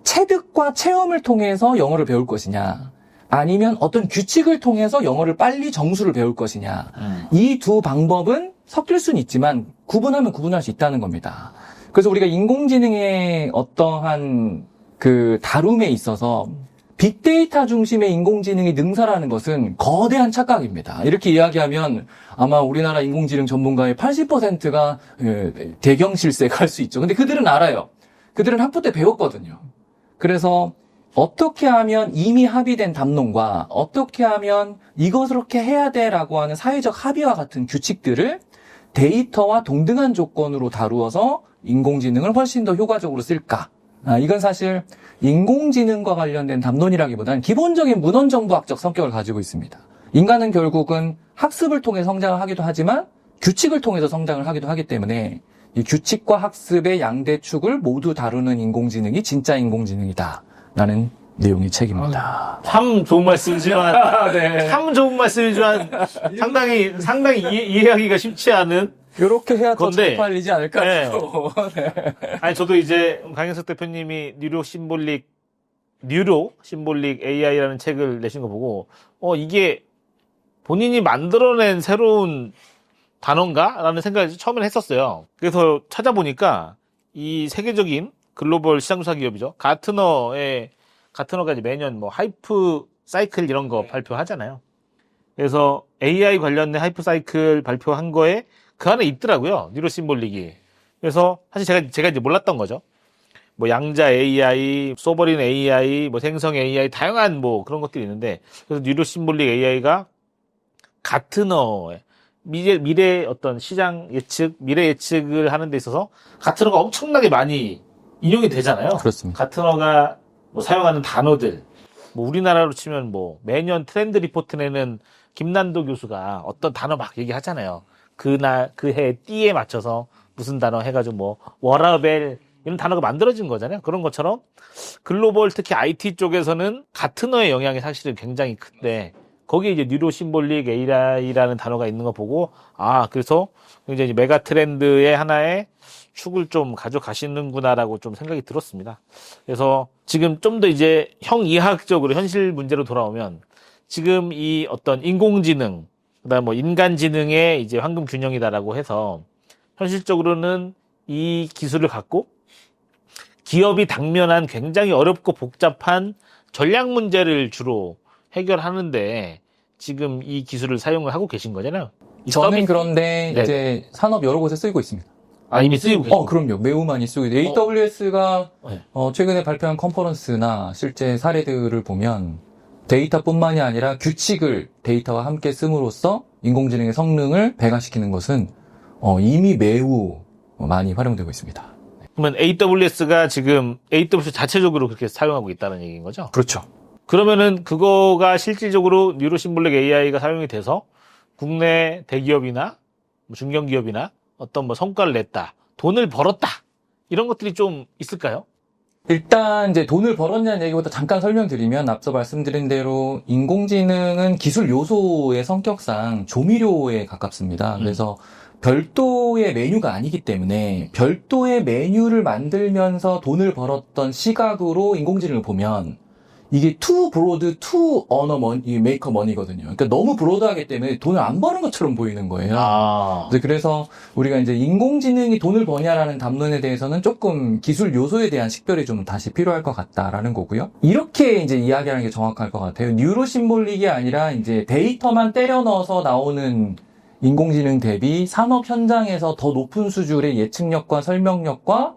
체득과 체험을 통해서 영어를 배울 것이냐 아니면 어떤 규칙을 통해서 영어를 빨리 정수를 배울 것이냐 이 두 방법은 섞일 수는 있지만 구분하면 구분할 수 있다는 겁니다. 그래서 우리가 인공지능의 어떠한 그 다룸에 있어서 빅데이터 중심의 인공지능이 능사라는 것은 거대한 착각입니다. 이렇게 이야기하면 아마 우리나라 인공지능 전문가의 80%가 대경실색할 수 있죠. 근데 그들은 알아요. 그들은 학부 때 배웠거든요. 그래서 어떻게 하면 이미 합의된 담론과 어떻게 하면 이것을 해야 돼라고 하는 사회적 합의와 같은 규칙들을 데이터와 동등한 조건으로 다루어서 인공지능을 훨씬 더 효과적으로 쓸까? 이건 사실 인공지능과 관련된 담론이라기보다는 기본적인 문헌정보학적 성격을 가지고 있습니다. 인간은 결국은 학습을 통해 성장을 하기도 하지만 규칙을 통해서 성장을 하기도 하기 때문에 이 규칙과 학습의 양대축을 모두 다루는 인공지능이 진짜 인공지능이다라는 내용의 책입니다. 참 좋은 말씀이지만, 네. 참 좋은 말씀이지만, 상당히 이해하기가 쉽지 않은. 이렇게 해야 더 건데, 잘 팔리지 않을까요? 네. 아니, 저도 이제 강현석 대표님이 뉴로 심볼릭 AI라는 책을 내신 거 보고, 이게 본인이 만들어낸 새로운 단어인가? 라는 생각을 처음에는 했었어요. 그래서 찾아보니까 이 세계적인 글로벌 시장조사 기업이죠. 가트너가 이제 매년 뭐 하이프 사이클 이런 거 발표하잖아요. 그래서 AI 관련된 하이프 사이클 발표한 거에 그 안에 있더라고요. 뉴로 심볼릭이. 그래서 사실 제가 이제 몰랐던 거죠. 뭐 양자 AI, 소버린 AI, 뭐 생성 AI 다양한 뭐 그런 것들이 있는데 그래서 뉴로 심볼릭 AI가 가트너의 미래 어떤 시장 예측, 미래 예측을 하는 데 있어서 가트너가 엄청나게 많이 인용이 되잖아요. 그렇습니다. 가트너가 뭐 사용하는 단어들, 뭐 우리나라로 치면 뭐 매년 트렌드 리포트 내는 김난도 교수가 어떤 단어 막 얘기하잖아요. 그해 띠에 맞춰서 무슨 단어 해가지고 뭐 워라벨 이런 단어가 만들어진 거잖아요. 그런 것처럼 글로벌 특히 IT 쪽에서는 가트너의 영향이 사실은 굉장히 큰데 거기에 이제 뉴로 심볼릭 AI라는 단어가 있는 거 보고 그래서 이제 메가 트렌드의 하나의 축을 좀 가져가시는구나라고 좀 생각이 들었습니다. 그래서 지금 좀 더 이제 형이학적으로 현실 문제로 돌아오면 지금 이 어떤 인공지능 그다음 뭐 인간지능의 이제 황금 균형이다라고 해서 현실적으로는 이 기술을 갖고 기업이 당면한 굉장히 어렵고 복잡한 전략 문제를 주로 해결하는데 지금 이 기술을 사용을 하고 계신 거잖아요. 저는 그런데 네. 이제 산업 여러 곳에 쓰이고 있습니다. 이미 쓰이고 계시고. 그럼요. 매우 많이 쓰고 있어요. AWS가 네. 최근에 발표한 컨퍼런스나 실제 사례들을 보면 데이터뿐만이 아니라 규칙을 데이터와 함께 씀으로써 인공지능의 성능을 배가시키는 것은 이미 매우 많이 활용되고 있습니다. 그러면 AWS가 지금 AWS 자체적으로 그렇게 사용하고 있다는 얘기인 거죠? 그렇죠. 그러면은 그거가 실질적으로 뉴로 심볼릭 AI가 사용이 돼서 국내 대기업이나 뭐 중견기업이나 어떤 뭐 성과를 냈다, 돈을 벌었다 이런 것들이 좀 있을까요? 일단 이제 돈을 벌었냐는 얘기보다 잠깐 설명드리면 앞서 말씀드린 대로 인공지능은 기술 요소의 성격상 조미료에 가깝습니다. 그래서 별도의 메뉴가 아니기 때문에 별도의 메뉴를 만들면서 돈을 벌었던 시각으로 인공지능을 보면 이게 too broad, too earn money, make money거든요. 그러니까 너무 브로드하기 때문에 돈을 안 버는 것처럼 보이는 거예요. 그래서 우리가 이제 인공지능이 돈을 버냐라는 담론에 대해서는 조금 기술 요소에 대한 식별이 좀 다시 필요할 것 같다라는 거고요. 이렇게 이제 이야기하는 게 정확할 것 같아요. 뉴로 심볼릭이 아니라 이제 데이터만 때려 넣어서 나오는 인공지능 대비 산업 현장에서 더 높은 수준의 예측력과 설명력과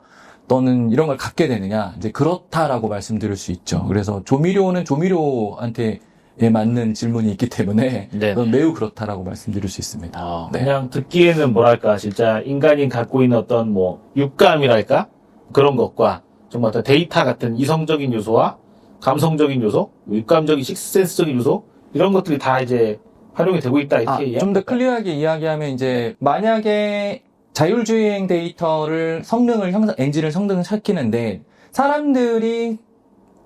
또는 이런 걸 갖게 되느냐, 이제 그렇다라고 말씀드릴 수 있죠. 그래서 조미료는 조미료한테 맞는 질문이 있기 때문에 네. 그건 매우 그렇다라고 말씀드릴 수 있습니다. 네. 그냥 듣기에는 뭐랄까, 진짜 인간이 갖고 있는 어떤 뭐 육감이랄까? 그런 것과 정말 어떤 데이터 같은 이성적인 요소와 감성적인 요소, 육감적인 식스센스적인 요소, 이런 것들이 다 이제 활용이 되고 있다, 이렇게 좀 더 클리어하게 이야기하면 이제 만약에 자율주행 데이터를 엔진을 성능을 시키는데 사람들이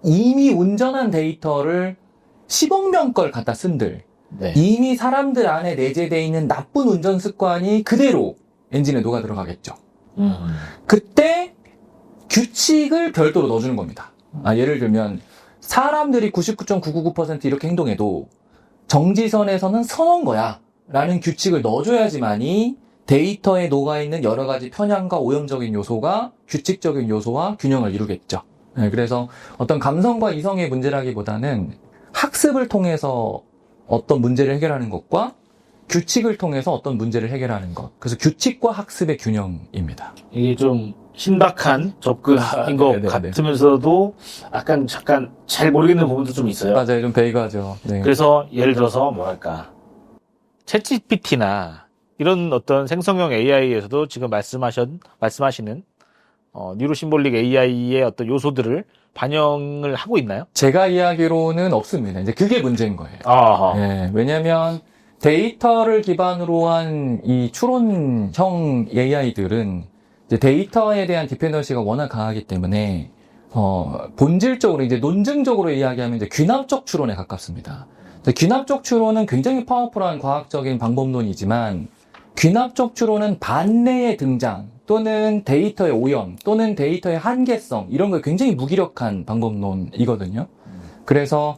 이미 운전한 데이터를 10억 명 걸 갖다 쓴들 네. 이미 사람들 안에 내재되어 있는 나쁜 운전 습관이 그대로 엔진에 녹아 들어가겠죠. 그때 규칙을 별도로 넣어주는 겁니다. 예를 들면 사람들이 99.999% 이렇게 행동해도 정지선에서는 서는 거야 라는 규칙을 넣어줘야지만이 데이터에 녹아있는 여러 가지 편향과 오염적인 요소가 규칙적인 요소와 균형을 이루겠죠. 네, 그래서 어떤 감성과 이성의 문제라기보다는 학습을 통해서 어떤 문제를 해결하는 것과 규칙을 통해서 어떤 문제를 해결하는 것. 그래서 규칙과 학습의 균형입니다. 이게 좀 신박한 접근인 것 네네네. 같으면서도 약간 잠깐 잘 모르겠는 부분도 좀 있어요. 맞아요. 좀 베이가죠. 네. 그래서 예를 들어서 뭐랄까, 챗GPT나 이런 어떤 생성형 AI에서도 지금 말씀하시는 뉴로 심볼릭 AI의 어떤 요소들을 반영을 하고 있나요? 제가 이야기로는 없습니다. 이제 그게 문제인 거예요. 아하. 네, 왜냐면 데이터를 기반으로 한 이 추론형 AI들은 이제 데이터에 대한 디펜던시가 워낙 강하기 때문에 본질적으로 이제 논증적으로 이야기하면 이제 귀납적 추론에 가깝습니다. 귀납적 추론은 굉장히 파워풀한 과학적인 방법론이지만 귀납적 추론은 반내의 등장 또는 데이터의 오염 또는 데이터의 한계성 이런 걸 굉장히 무기력한 방법론이거든요. 그래서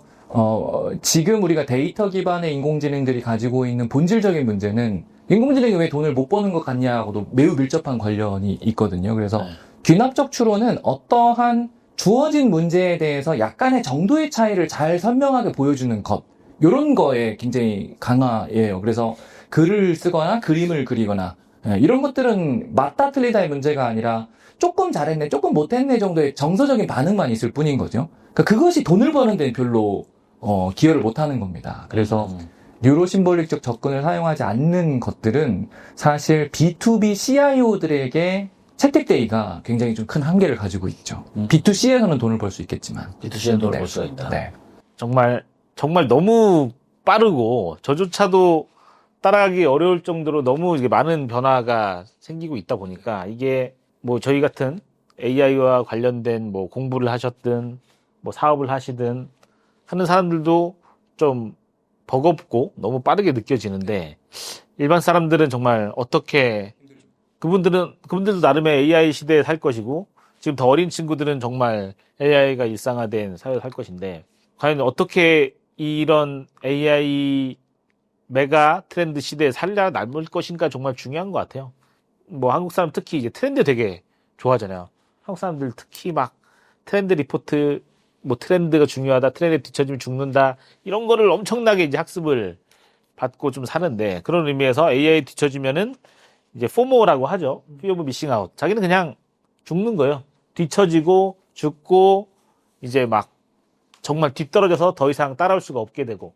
지금 우리가 데이터 기반의 인공지능들이 가지고 있는 본질적인 문제는 인공지능이 왜 돈을 못 버는 것 같냐하고도 매우 밀접한 관련이 있거든요. 그래서 귀납적 추론은 어떠한 주어진 문제에 대해서 약간의 정도의 차이를 잘 선명하게 보여주는 것 이런 거에 굉장히 강화예요. 그래서 글을 쓰거나 그림을 그리거나 이런 것들은 맞다 틀리다의 문제가 아니라 조금 잘했네, 조금 못했네 정도의 정서적인 반응만 있을 뿐인 거죠. 그러니까 그것이 돈을 버는 데는 별로 기여를 못하는 겁니다. 그래서 뉴로심볼릭적 접근을 사용하지 않는 것들은 사실 B2B CIO들에게 채택되기가 굉장히 좀 큰 한계를 가지고 있죠. B2C에서는 돈을 벌 수 있겠지만 B2C는 돈을 벌 수가 있다. 네. 정말 너무 빠르고 저조차도 따라가기 어려울 정도로 너무 이게 많은 변화가 생기고 있다 보니까 이게 뭐 저희 같은 AI와 관련된 뭐 공부를 하셨든 뭐 사업을 하시든 하는 사람들도 좀 버겁고 너무 빠르게 느껴지는데 일반 사람들은 정말 어떻게 그분들도 나름의 AI 시대에 살 것이고 지금 더 어린 친구들은 정말 AI가 일상화된 사회를 살 것인데 과연 어떻게 이런 AI 메가 트렌드 시대에 살아남을 것인가 정말 중요한 것 같아요. 뭐 한국 사람 특히 이제 트렌드 되게 좋아하잖아요. 한국 사람들 특히 막 트렌드 리포트, 뭐 트렌드가 중요하다, 트렌드에 뒤처지면 죽는다 이런 거를 엄청나게 이제 학습을 받고 좀 사는데 그런 의미에서 AI에 뒤처지면은 이제 포모라고 하죠. Fear of Missing Out. 자기는 그냥 죽는 거예요. 뒤처지고 죽고 이제 막 정말 뒤떨어져서 더 이상 따라올 수가 없게 되고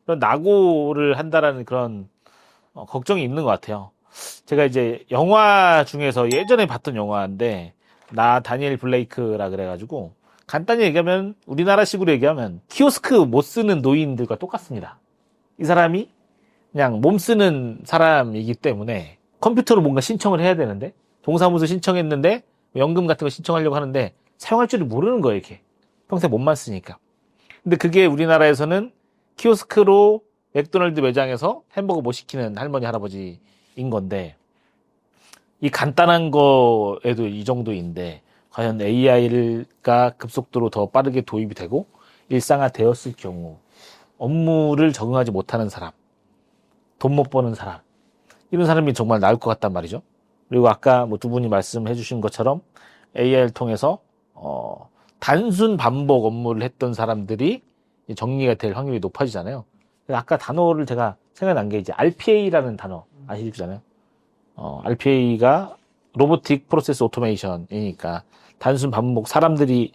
그런 낙오를 한다라는 그런 걱정이 있는 것 같아요. 제가 이제 영화 중에서 예전에 봤던 영화인데 나 다니엘 블레이크라 그래가지고 간단히 얘기하면 우리나라식으로 얘기하면 키오스크 못 쓰는 노인들과 똑같습니다. 이 사람이 그냥 몸 쓰는 사람이기 때문에 컴퓨터로 뭔가 신청을 해야 되는데 동사무소 신청했는데 연금 같은 거 신청하려고 하는데 사용할 줄을 모르는 거예요. 이렇게 평생 몸만 쓰니까. 근데 그게 우리나라에서는 키오스크로 맥도날드 매장에서 햄버거 못 시키는 할머니 할아버지인 건데 이 간단한 거에도 이 정도인데 과연 AI가 급속도로 더 빠르게 도입이 되고 일상화되었을 경우 업무를 적응하지 못하는 사람, 돈 못 버는 사람 이런 사람이 정말 나을 것 같단 말이죠. 그리고 아까 뭐 두 분이 말씀해 주신 것처럼 AI를 통해서 단순 반복 업무를 했던 사람들이 정리가 될 확률이 높아지잖아요. 아까 단어를 제가 생각난 게 이제 RPA라는 단어 아시잖아요. RPA가 로보틱 프로세스 오토메이션이니까 단순 반복 사람들이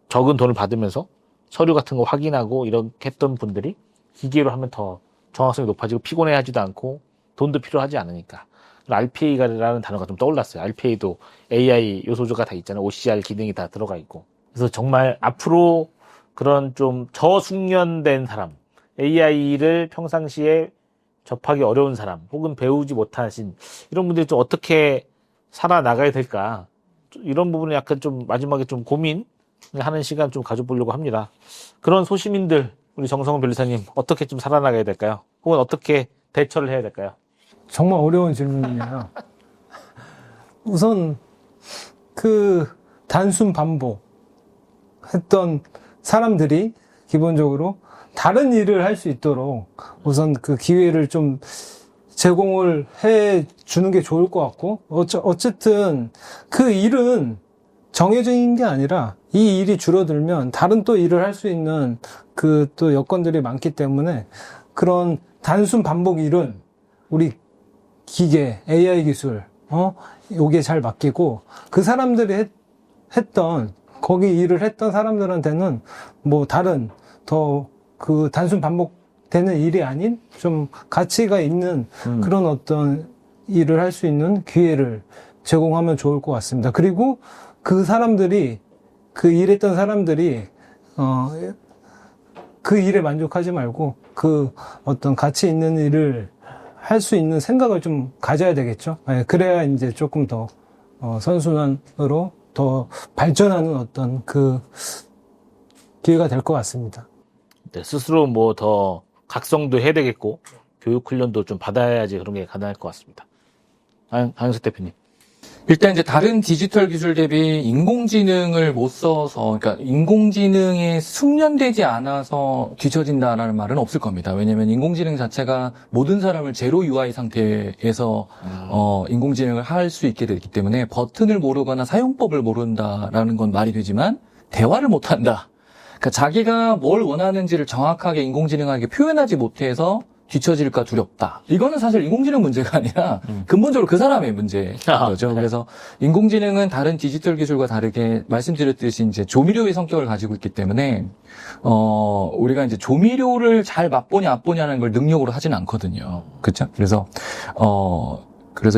적은 돈을 받으면서 서류 같은 거 확인하고 이렇게 했던 분들이 기계로 하면 더 정확성이 높아지고 피곤해하지도 않고 돈도 필요하지 않으니까. RPA라는 단어가 좀 떠올랐어요. RPA도 AI 요소가 다 있잖아요. OCR 기능이 다 들어가 있고. 그래서 정말 앞으로 그런 좀 저숙련된 사람, AI를 평상시에 접하기 어려운 사람, 혹은 배우지 못하신 이런 분들이 좀 어떻게 살아나가야 될까? 이런 부분을 약간 좀 마지막에 좀 고민하는 시간 좀 가져보려고 합니다. 그런 소시민들, 우리 정성훈 변리사님 어떻게 좀 살아나가야 될까요? 혹은 어떻게 대처를 해야 될까요? 정말 어려운 질문이에요. 우선 그 단순 반복 했던 사람들이 기본적으로 다른 일을 할 수 있도록 우선 그 기회를 좀 제공을 해 주는 게 좋을 것 같고, 어쨌든 그 일은 정해져 있는 게 아니라 이 일이 줄어들면 다른 또 일을 할 수 있는 그 또 여건들이 많기 때문에 그런 단순 반복 일은 우리 기계, AI 기술, 요게 잘 맡기고 그 사람들이 했던, 거기 일을 했던 사람들한테는 뭐 다른 더 그 단순 반복되는 일이 아닌 좀 가치가 있는 그런 어떤 일을 할 수 있는 기회를 제공하면 좋을 것 같습니다. 그리고 그 사람들이, 그 일했던 사람들이, 그 일에 만족하지 말고 그 어떤 가치 있는 일을 할 수 있는 생각을 좀 가져야 되겠죠. 네, 그래야 이제 조금 더 선순환으로 더 발전하는 어떤 그 기회가 될 것 같습니다. 네, 스스로 뭐 더 각성도 해야 되겠고 교육 훈련도 좀 받아야지 그런 게 가능할 것 같습니다. 한영석 대표님. 일단 이제 다른 디지털 기술 대비 인공지능을 못 써서, 그러니까 인공지능에 숙련되지 않아서 뒤처진다라는 말은 없을 겁니다. 왜냐하면 인공지능 자체가 모든 사람을 제로 UI 상태에서 인공지능을 할 수 있게 되기 때문에 버튼을 모르거나 사용법을 모른다라는 건 말이 되지만 대화를 못한다. 그러니까 자기가 뭘 원하는지를 정확하게 인공지능에게 표현하지 못해서 뒤처질까 두렵다. 이거는 사실 인공지능 문제가 아니라 근본적으로 그 사람의 문제인 거죠. 그래서 인공지능은 다른 디지털 기술과 다르게 말씀드렸듯이 이제 조미료의 성격을 가지고 있기 때문에 우리가 이제 조미료를 잘 맛보냐 안 보냐는 걸 능력으로 하진 않거든요. 그렇죠? 그래서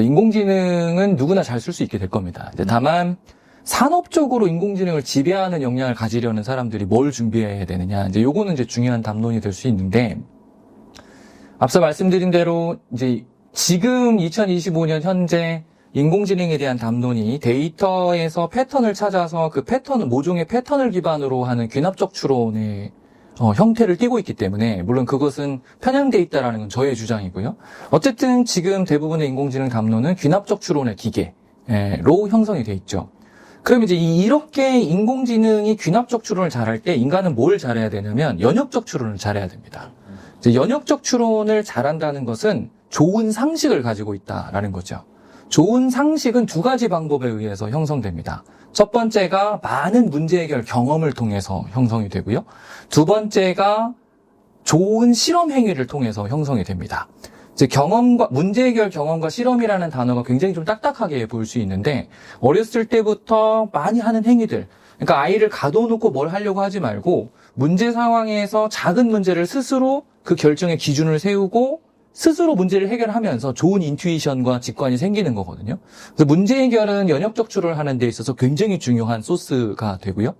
인공지능은 누구나 잘 쓸 수 있게 될 겁니다. 이제 다만 산업적으로 인공지능을 지배하는 역량을 가지려는 사람들이 뭘 준비해야 되느냐. 이제 요거는 이제 중요한 담론이 될 수 있는데, 앞서 말씀드린 대로 이제 지금 2025년 현재 인공지능에 대한 담론이 데이터에서 패턴을 찾아서 그 패턴을, 모종의 패턴을 기반으로 하는 귀납적 추론의 형태를 띠고 있기 때문에, 물론 그것은 편향돼 있다라는 건 저의 주장이고요. 어쨌든 지금 대부분의 인공지능 담론은 귀납적 추론의 기계로 형성이 돼 있죠. 그럼 이제 이렇게 인공지능이 귀납적 추론을 잘할 때 인간은 뭘 잘해야 되냐면 연역적 추론을 잘해야 됩니다. 이제 연역적 추론을 잘한다는 것은 좋은 상식을 가지고 있다라는 거죠. 좋은 상식은 두 가지 방법에 의해서 형성됩니다. 첫 번째가 많은 문제 해결 경험을 통해서 형성이 되고요. 두 번째가 좋은 실험 행위를 통해서 형성이 됩니다. 이제 문제 해결 경험과 실험이라는 단어가 굉장히 좀 딱딱하게 보일 수 있는데, 어렸을 때부터 많이 하는 행위들, 그러니까 아이를 가둬놓고 뭘 하려고 하지 말고 문제 상황에서 작은 문제를 스스로 그 결정의 기준을 세우고 스스로 문제를 해결하면서 좋은 인투이션과 직관이 생기는 거거든요. 그래서 문제 해결은 연역적 추론을 하는 데 있어서 굉장히 중요한 소스가 되고요.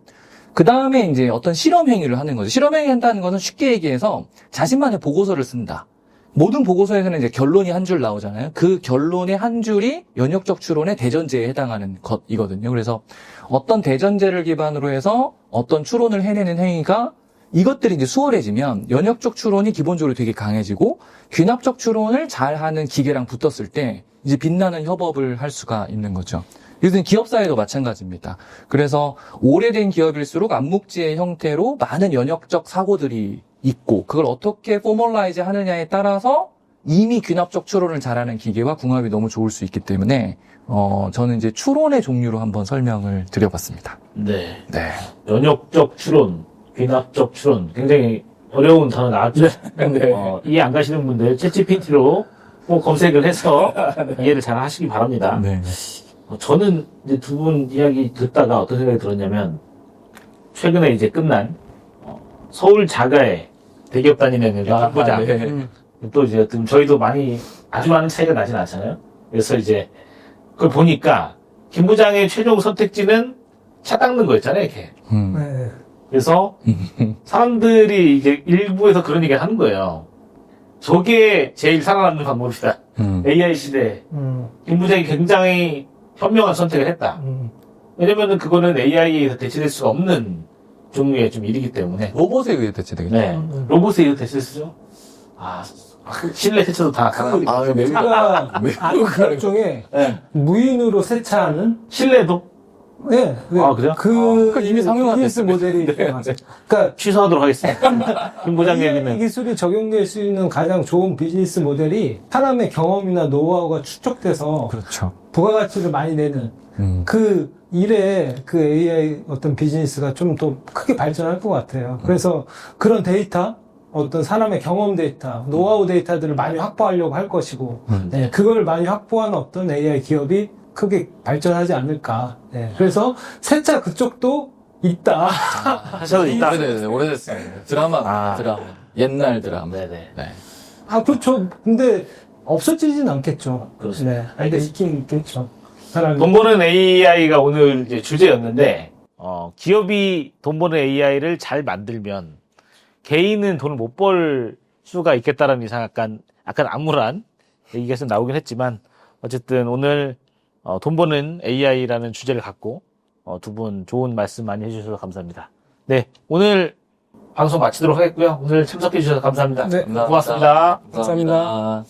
그 다음에 이제 어떤 실험 행위를 하는 거죠. 실험 행위 한다는 것은 쉽게 얘기해서 자신만의 보고서를 쓴다. 모든 보고서에서는 이제 결론이 한 줄 나오잖아요. 그 결론의 한 줄이 연역적 추론의 대전제에 해당하는 것이거든요. 그래서 어떤 대전제를 기반으로 해서 어떤 추론을 해내는 행위가, 이것들이 이제 수월해지면 연역적 추론이 기본적으로 되게 강해지고 귀납적 추론을 잘하는 기계랑 붙었을 때 이제 빛나는 협업을 할 수가 있는 거죠. 이것은 기업사회도 마찬가지입니다. 그래서 오래된 기업일수록 암묵지의 형태로 많은 연역적 사고들이 있고, 그걸 어떻게 포멀라이즈 하느냐에 따라서 이미 귀납적 추론을 잘하는 기계와 궁합이 너무 좋을 수 있기 때문에 저는 이제 추론의 종류로 한번 설명을 드려봤습니다. 네. 네. 연역적 추론, 귀납적 추론, 굉장히 어려운 단어 나왔죠. 네. 이해 안 가시는 분들 챗GPT로 꼭 검색을 해서 이해를 잘 하시기 바랍니다. 네. 저는 이제 두 분 이야기 듣다가 어떤 생각이 들었냐면, 최근에 이제 끝난 서울 자가의 대기업 다니는 김부장. 네. 또 이제 저희도 아주 많은 차이가 나진 않잖아요. 그래서 이제 그걸 보니까 김 부장의 최종 선택지는 차 닦는 거였잖아요, 이렇게. 네. 그래서 사람들이 이제 일부에서 그런 얘기를 하는 거예요. 저게 제일 살아남는 방법이다. AI 시대에 김 부장이 굉장히 현명한 선택을 했다. 왜냐면은 그거는 AI에서 대체될 수가 없는 종류의 좀 일이기 때문에. 로봇에 의해 대체되겠죠. 네. 로봇에 의해 대체될 수죠. 실내 세차도 다 매우 제가 아는 기업 중에 네. 무인으로 세차하는 실내도 네, 그래요? 그 이미 상용화됐어요. 비즈니스 모델이 있어요. 그러니까 취소하도록 하겠습니다. 김 부장 AI 얘기는. 기술이 적용될 수 있는 가장 좋은 비즈니스 모델이 사람의 경험이나 노하우가 축적돼서 그렇죠. 부가가치를 많이 내는 그 일에 그 AI 어떤 비즈니스가 좀 더 크게 발전할 것 같아요. 그래서 그런 데이터, 어떤 사람의 경험 데이터, 노하우 데이터들을 많이 확보하려고 할 것이고, 네, 그걸 많이 확보한 어떤 AI 기업이 크게 발전하지 않을까. 네, 그래서 세차 그쪽도 있다. 하셔도 있다. 네네, 오래됐어요. 드라마. 옛날 드라마. 네네. 네. 그렇죠. 근데 없어지진 않겠죠. 그렇습니다. 네, 근데 있긴 있겠죠. 사람이. 돈 버는 AI가 오늘 이제 주제였는데, 기업이 돈 버는 AI를 잘 만들면 개인은 돈을 못 벌 수가 있겠다라는 이상 약간 암울한 얘기가 좀 나오긴 했지만, 어쨌든 오늘 돈 버는 AI라는 주제를 갖고 두 분 좋은 말씀 많이 해주셔서 감사합니다. 네, 오늘 방송 마치도록 하겠고요. 오늘 참석해 주셔서 감사합니다. 네. 고맙습니다. 감사합니다.